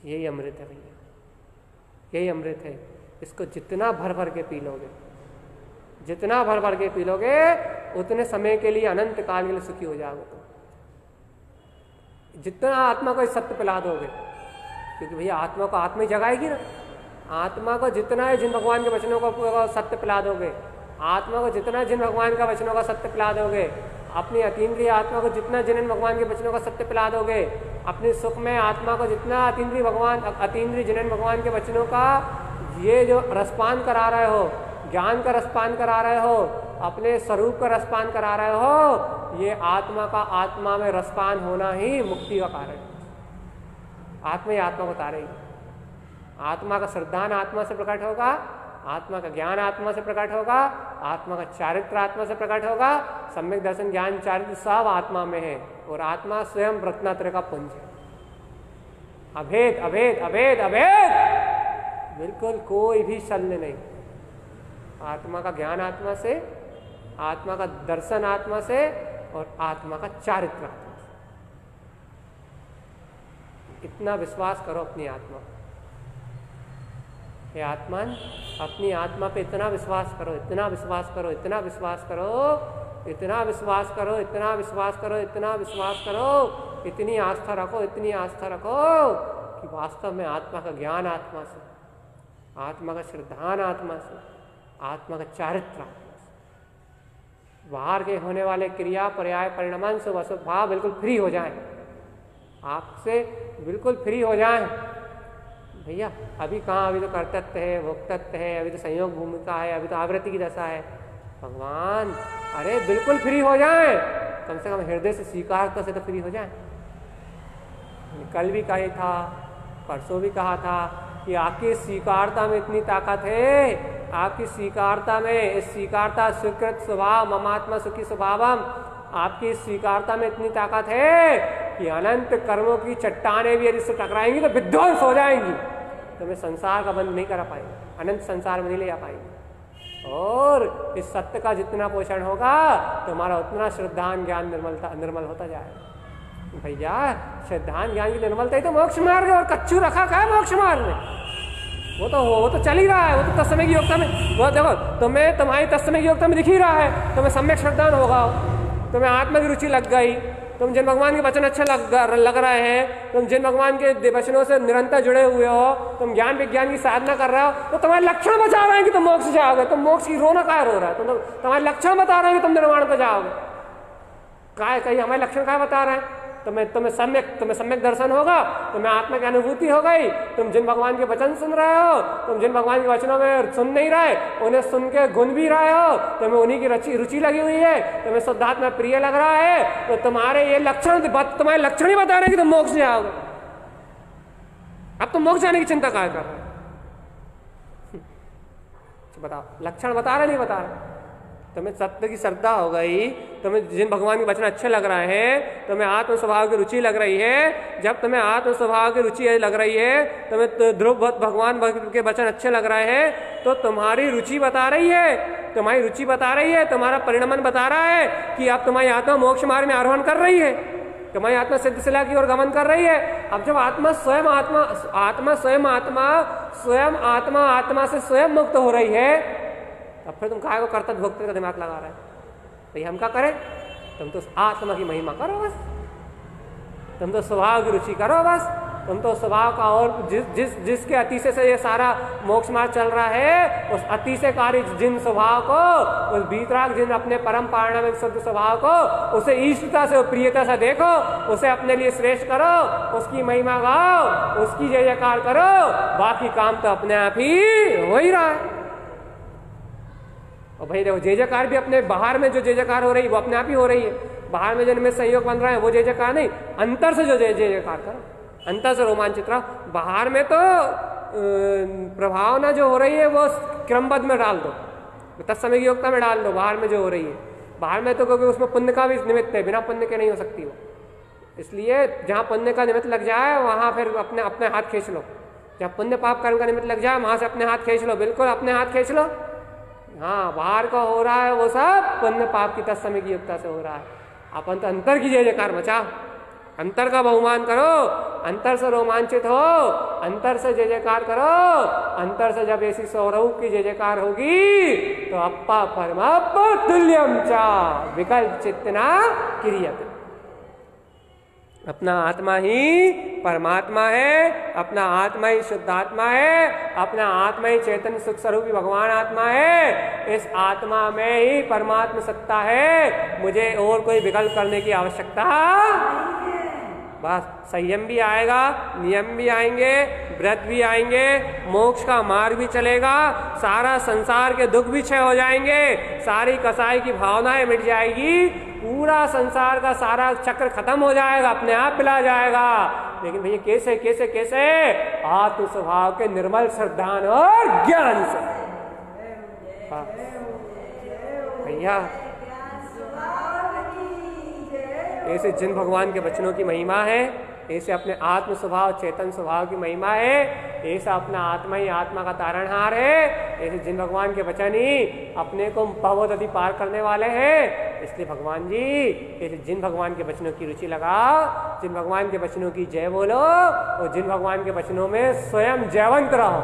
यही अमृत है भैया, यही अमृत है। इसको जितना भर भर के पी लोगे, जितना भर भर के पी लोगे, उतने समय के लिए, अनंत काल के लिए सुखी हो जाओगे तुम। जितना आत्मा को सत्य पिला दोगे, क्योंकि भैया आत्मा को आत्मा ही जगाएगी ना। आत्मा को जितना है जिन भगवान के वचनों का सत्य पिला दोगे, आत्मा को जितना जिन भगवान का वचनों का सत्य पिला दोगे, अपनी अतीन्द्रिय आत्मा को जितना जिन भगवान के वचनों का सत्य पिला दोगे, अपने सुख में आत्मा को जितना अतीन्द्रिय जिन भगवान के वचनों का ये जो रसपान करा रहे हो, ज्ञान का रसपान करा रहे हो, अपने स्वरूप का रसपान करा रहे हो, ये आत्मा का आत्मा में रसपान होना ही मुक्ति का कारण है। आत्मा ही आत्मा को तारेगी। आत्मा का श्रद्धान आत्मा से प्रकट होगा, आत्मा का ज्ञान आत्मा से प्रकट होगा, आत्मा का चारित्र आत्मा से प्रकट होगा। सम्यक दर्शन ज्ञान चारित्र सब आत्मा में है, और आत्मा स्वयं रत्नात्रय का पुंज है। अभेद अभेद अभेद अभेद, बिल्कुल कोई भी शल्य नहीं। आत्मा का ज्ञान आत्मा से, आत्मा का दर्शन आत्मा से और आत्मा का चारित्र आत्मा से। इतना विश्वास करो अपनी आत्मा पर। हे आत्मन, अपनी आत्मा पे इतना विश्वास करो, इतना विश्वास करो, इतना विश्वास करो, इतना विश्वास करो, इतना विश्वास करो, इतना विश्वास करो, इतनी आस्था रखो, इतनी आस्था रखो कि वास्तव में आत्मा का ज्ञान आत्मा से, आत्मा का श्रद्धान आत्मा से, आत्मा का चारित्र आत्मा से, बाहर के होने वाले क्रिया पर्याय परिणाम से वसुध भाव बिल्कुल फ्री हो जाए, आपसे बिल्कुल फ्री हो जाए। भैया अभी कहाँ, अभी तो कर्तव्य है, भोक्तत्व है, अभी तो संयोग भूमिका है, अभी तो आवृत्ति की दशा है। भगवान अरे बिल्कुल फ्री हो जाए, कम से कम हृदय से स्वीकारता से तो फ्री हो जाए। कल भी कहा था, परसों भी कहा था कि आपकी स्वीकारता में इतनी ताकत है, आपकी स्वीकारता में, इस स्वीकारता स्वीकृत स्वभाव ममात्मा सुखी स्वभावम, आपकी स्वीकारता में इतनी ताकत है कि अनंत कर्मों की चट्टानें भी यदि इससे टकराएंगी तो विध्वंस हो जाएंगी, तो मैं संसार का बंध नहीं करा पाएंगे, अनंत संसार में नहीं ले जा पाएंगे। और इस सत्य का जितना पोषण होगा तुम्हारा उतना श्रद्धान ज्ञान निर्मल होता जाएगा। भैया श्रद्धान ज्ञान की निर्मलता ही तो मोक्ष मार्ग है, और कच्चू रखा क्या है मोक्ष मार्ग में? वो तो चल ही रहा है, वो तो तत्समय की योग्यता में, वो देखो तुम्हें तुम्हारी तत्समय की योग्यता में दिख ही रहा है, तुम्हें सम्यक श्रद्धान होगा, तुम्हें आत्मा की रुचि लग गई, तुम जिन भगवान के वचन अच्छे लग रहे हैं, तुम जिन भगवान के वचनों से निरंतर जुड़े हुए हो, तुम ज्ञान विज्ञान की साधना कर रहे हो, तो तुम्हारे लक्षण बता रहे हैं कि तुम मोक्ष जाओगे। तुम मोक्ष की रोना काय रो रहा है? तुम्हारे लक्षण बता रहे हैं कि तुम निर्वाण को जाओगे। काय कहीं हमारे लक्षण काय बता रहे हैं? तुम्हें सम्यक दर्शन होगा, तुम्हें आत्मा की अनुभूति हो गई, तुम जिन भगवान के वचन सुन रहे हो, तुम जिन भगवान के वचनों में सुन नहीं रहे, उन्हें सुन के गुण भी रहे हो, तुम्हें उन्हीं की रुचि लगी हुई है, तुम्हें शुद्धात्मा प्रिय लग रहा है, तो तुम्हारे ये लक्षण, तुम्हारे लक्षण ही बता रहे हैं कि तुम मोक्ष जाओगे। अब तुम मोक्ष जाने की चिंता काय कर रहे हो? बताओ, लक्षण बता रहे नहीं बता रहे? तुम्हें सत्य की श्रद्धा हो गई, तुम्हें जिन भगवान के वचन अच्छे लग रहे हैं, तुम्हें आत्म स्वभाव की रुचि लग रही है। जब तुम्हें आत्म स्वभाव की रुचि लग रही है, तुम्हें ध्रुव भगवान के वचन अच्छे लग रहे हैं, तो तुम्हारी रुचि बता रही है, तुम्हारी रुचि बता रही है, तुम्हारा परिणमन बता रहा है कि अब तुम्हारी आत्मा मोक्ष मार्ग में आरोहण कर रही है, तुम्हारी आत्मा सिद्धशिला की ओर गमन कर रही है। अब जब आत्मा स्वयं आत्मा से स्वयं मुक्त हो रही है, अब फिर तुम काय को कर्तव्य भोक्तव्य का दिमाग लगा रहे हैं? तो हम क्या करें? तुम तो आत्मा की महिमा करो बस, तुम तो स्वभाव की रुचि करो बस, तुम तो स्वभाव का, और जिसके अतिशय से ये सारा मोक्ष मार्ग चल रहा है, उस अतिशयकारी जिन स्वभाव को, उस भीतराग जिन अपने परम पारणमिक शुद्ध स्वभाव को, उसे इष्टता से और प्रियता से देखो, उसे अपने लिए श्रेष्ठ करो, उसकी महिमा गाओ, उसकी जय जयकार करो, बाकी काम तो अपने आप ही हो ही रहा है। और भाई देखो, जय जयकार भी अपने बाहर में जो जय जयकार हो रही है वो अपने आप ही हो रही है, बाहर में जिनमें संयोग बन रहा है वो जय जयकार नहीं, अंतर से जो जय जयकार करो, अंतर से रोमांचित रहो। बाहर में तो प्रभावना जो हो रही है वो क्रमबद्ध में डाल दो, तत्समय की योग्यता में डाल दो। बाहर में जो हो रही है, बाहर में तो क्योंकि उसमें पुण्य का भी निमित्त है, बिना पुण्य के नहीं हो सकती वो, इसलिए जहाँ पुण्य का निमित्त लग जाए वहाँ फिर अपने हाथ खींच लो, जहाँ पुण्य पाप कर्म का निमित्त लग जाए वहाँ से अपने हाथ खींच लो, बिल्कुल अपने हाथ खींच लो। हाँ, बाहर का हो रहा है वो सब पुण्य पाप की तत्समय की युक्ता से हो रहा है। अपन तो अंतर की जय जयकार मचाओ, अंतर का बहुमान करो, अंतर से रोमांचित हो, अंतर से जय जयकार करो। अंतर से जब ऐसी सौरभ की जय जयकार होगी तो अप्पा परमाप तुल्यम चा विकल्प चित्तना क्रियते। अपना आत्मा ही परमात्मा है, अपना आत्मा ही शुद्धात्मा है, अपना आत्मा ही चैतन्य सुख स्वरूपी भगवान आत्मा है। इस आत्मा में ही परमात्मा सत्ता है, मुझे और कोई विकल्प करने की आवश्यकता बस। संयम भी आएगा, नियम भी आएंगे, व्रत भी आएंगे, मोक्ष का मार्ग भी चलेगा, सारा संसार के दुख भी क्षय हो जाएंगे, सारी कसाई की भावनाएं मिट जाएगी, पूरा संसार का सारा चक्र खत्म हो जाएगा, अपने आप पिला जाएगा। लेकिन भैया कैसे कैसे कैसे? आत्म स्वभाव के निर्मल श्रद्धान और ज्ञान से। हाँ भैया, ऐसे जिन भगवान के वचनों की महिमा है, ऐसे अपने आत्म स्वभाव चेतन स्वभाव की महिमा है, ऐसा अपना आत्मा ही आत्मा का तारणहार है, ऐसे जिन भगवान के वचन ही अपने को भवों नदी पार करने वाले हैं। इसलिए भगवान जी ऐसे जिन भगवान के वचनों की रुचि लगाओ, जिन भगवान के वचनों की जय बोलो और जिन भगवान के वचनों में स्वयं जयवंत रहो।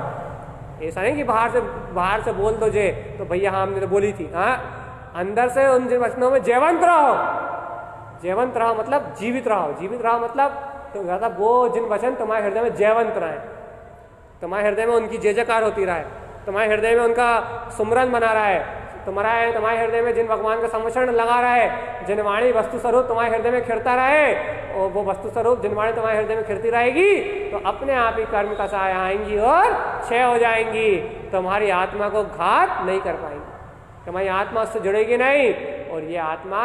ऐसा नहीं कि बाहर से बोल दो जय तो भैया हाँ हमने तो बोली थी, हाँ अंदर से उन जिन वचनों में जयवंत रहो। जयवंत रहो मतलब जीवित रहो, जीवित रहो मतलब तो ज़्यादा वो जिन वचन तुम्हारे हृदय में जयवंत रहे, तुम्हारे हृदय में उनकी जय जयकार होती रहे, तुम्हारे हृदय में उनका सुमरन बना रहा है, तुम्हारे हृदय में जिन भगवान का संवरण लगा रहा है, जिन वाणी वस्तु स्वरूप तुम्हारे हृदय में खिड़ता रहे और वो वस्तु स्वरूप जिन वाणी तुम्हारे हृदय में खिड़ती रहेगी तो अपने आप ही कर्म का सहाय आएंगी और क्षय हो जाएंगी। तुम्हारी आत्मा को घात नहीं कर पाएंगी, तुम्हारी आत्मा उससे जुड़ेगी नहीं और ये आत्मा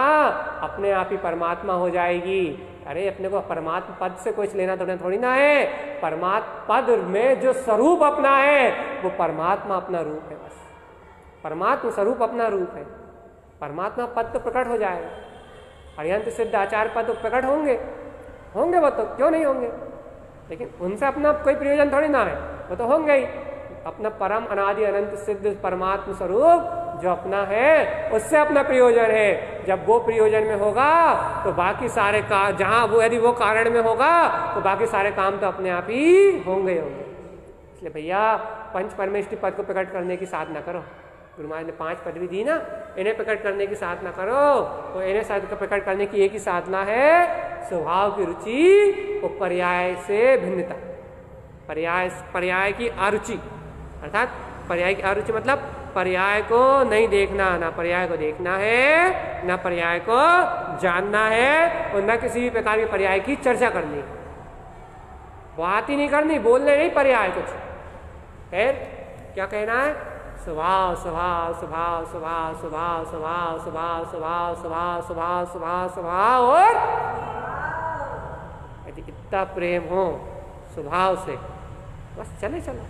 अपने आप ही परमात्मा हो जाएगी। अरे अपने को परमात्मा पद से कुछ लेना थोड़ी ना है, परमात्मा पद में जो स्वरूप अपना है वो परमात्मा अपना रूप है, बस परमात्मा स्वरूप अपना रूप है। परमात्मा पद तो प्रकट हो जाएगा, अरिहंत सिद्ध आचार्य पद तो प्रकट होंगे वो तो क्यों नहीं होंगे, लेकिन उनसे अपना कोई प्रयोजन थोड़ी ना है, वो तो होंगे ही। अपना परम अनादि अनंत सिद्ध परमात्मा स्वरूप जो अपना है उससे अपना प्रयोजन है। जब वो प्रयोजन में होगा तो बाकी सारे काम, जहाँ वो यदि वो कारण में होगा तो बाकी सारे काम तो अपने आप ही होंगे। इसलिए भैया पंच परमेष्टि पद को प्रकट करने की साधना करो। गुरु महाराज ने 5 पदवी दी ना, इन्हें प्रकट करने की साधना करो। तो इन्हें साधना प्रकट करने की एक ही साधना है, स्वभाव की रुचि और पर्याय से भिन्नता, पर्याय की अरुचि, अर्थात पर्याय की अरुचि मतलब पर्याय को नहीं देखना, ना पर्याय को देखना है, ना पर्याय को जानना है और न किसी भी प्रकार के पर्याय की चर्चा करनी, बात ही नहीं करनी, बोलने नहीं पर्याय कुछ। फिर क्या कहना है? स्वभाव स्वभाव स्वभाव स्वभाव स्वभाव स्वभाव स्वभाव स्वभाव स्वभाव स्वभाव स्वभाव स्वभाव और यदि इतना प्रेम हो स्वभाव से, बस चले चलो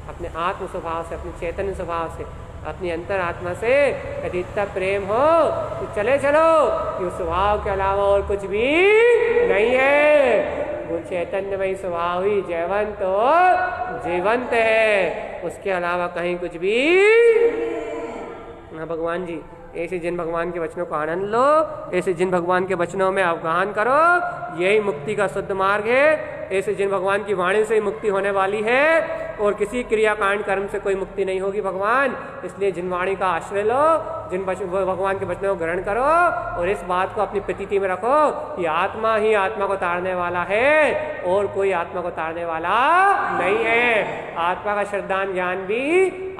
अपने आत्म स्वभाव से, अपने चैतन्य स्वभाव से, अपनी अंतर आत्मा से यदि इतना प्रेम हो तो चले चलो कि स्वभाव के अलावा और कुछ भी नहीं है। वो चैतन्यमय स्वभाव ही जयवंत और जीवंत है, उसके अलावा कहीं कुछ भी। हाँ भगवान जी ऐसे जिन भगवान के वचनों को आनंद लो, ऐसे जिन भगवान के वचनों में अवगाहन करो, यही मुक्ति का शुद्ध मार्ग है। ऐसे जिन भगवान की वाणी से ही मुक्ति होने वाली है और किसी क्रियाकांड कर्म से कोई मुक्ति नहीं होगी भगवान। इसलिए जिन वाणी का आश्रय लो, जिन भगवान के वचनों को ग्रहण करो और इस बात को अपनी प्रतीति में रखो कि आत्मा ही आत्मा को तारने वाला है और कोई आत्मा को तारने वाला नहीं है। आत्मा का श्रद्धान ज्ञान भी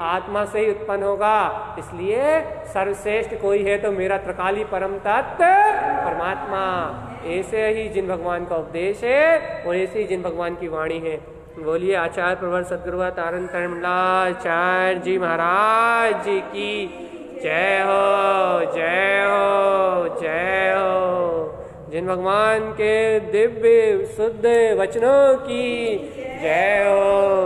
आत्मा से ही उत्पन्न होगा। इसलिए सर्वश्रेष्ठ कोई है तो मेरा त्रिकाली परम तत्व परमात्मा। ऐसे ही जिन भगवान का उपदेश है और ऐसे ही जिन भगवान की वाणी है। बोलिए आचार्य प्रवर सदगुरु तारण आचार्य जी महाराज जी की जय हो, जय हो, जय हो। जिन भगवान के दिव्य शुद्ध वचनों की जय हो।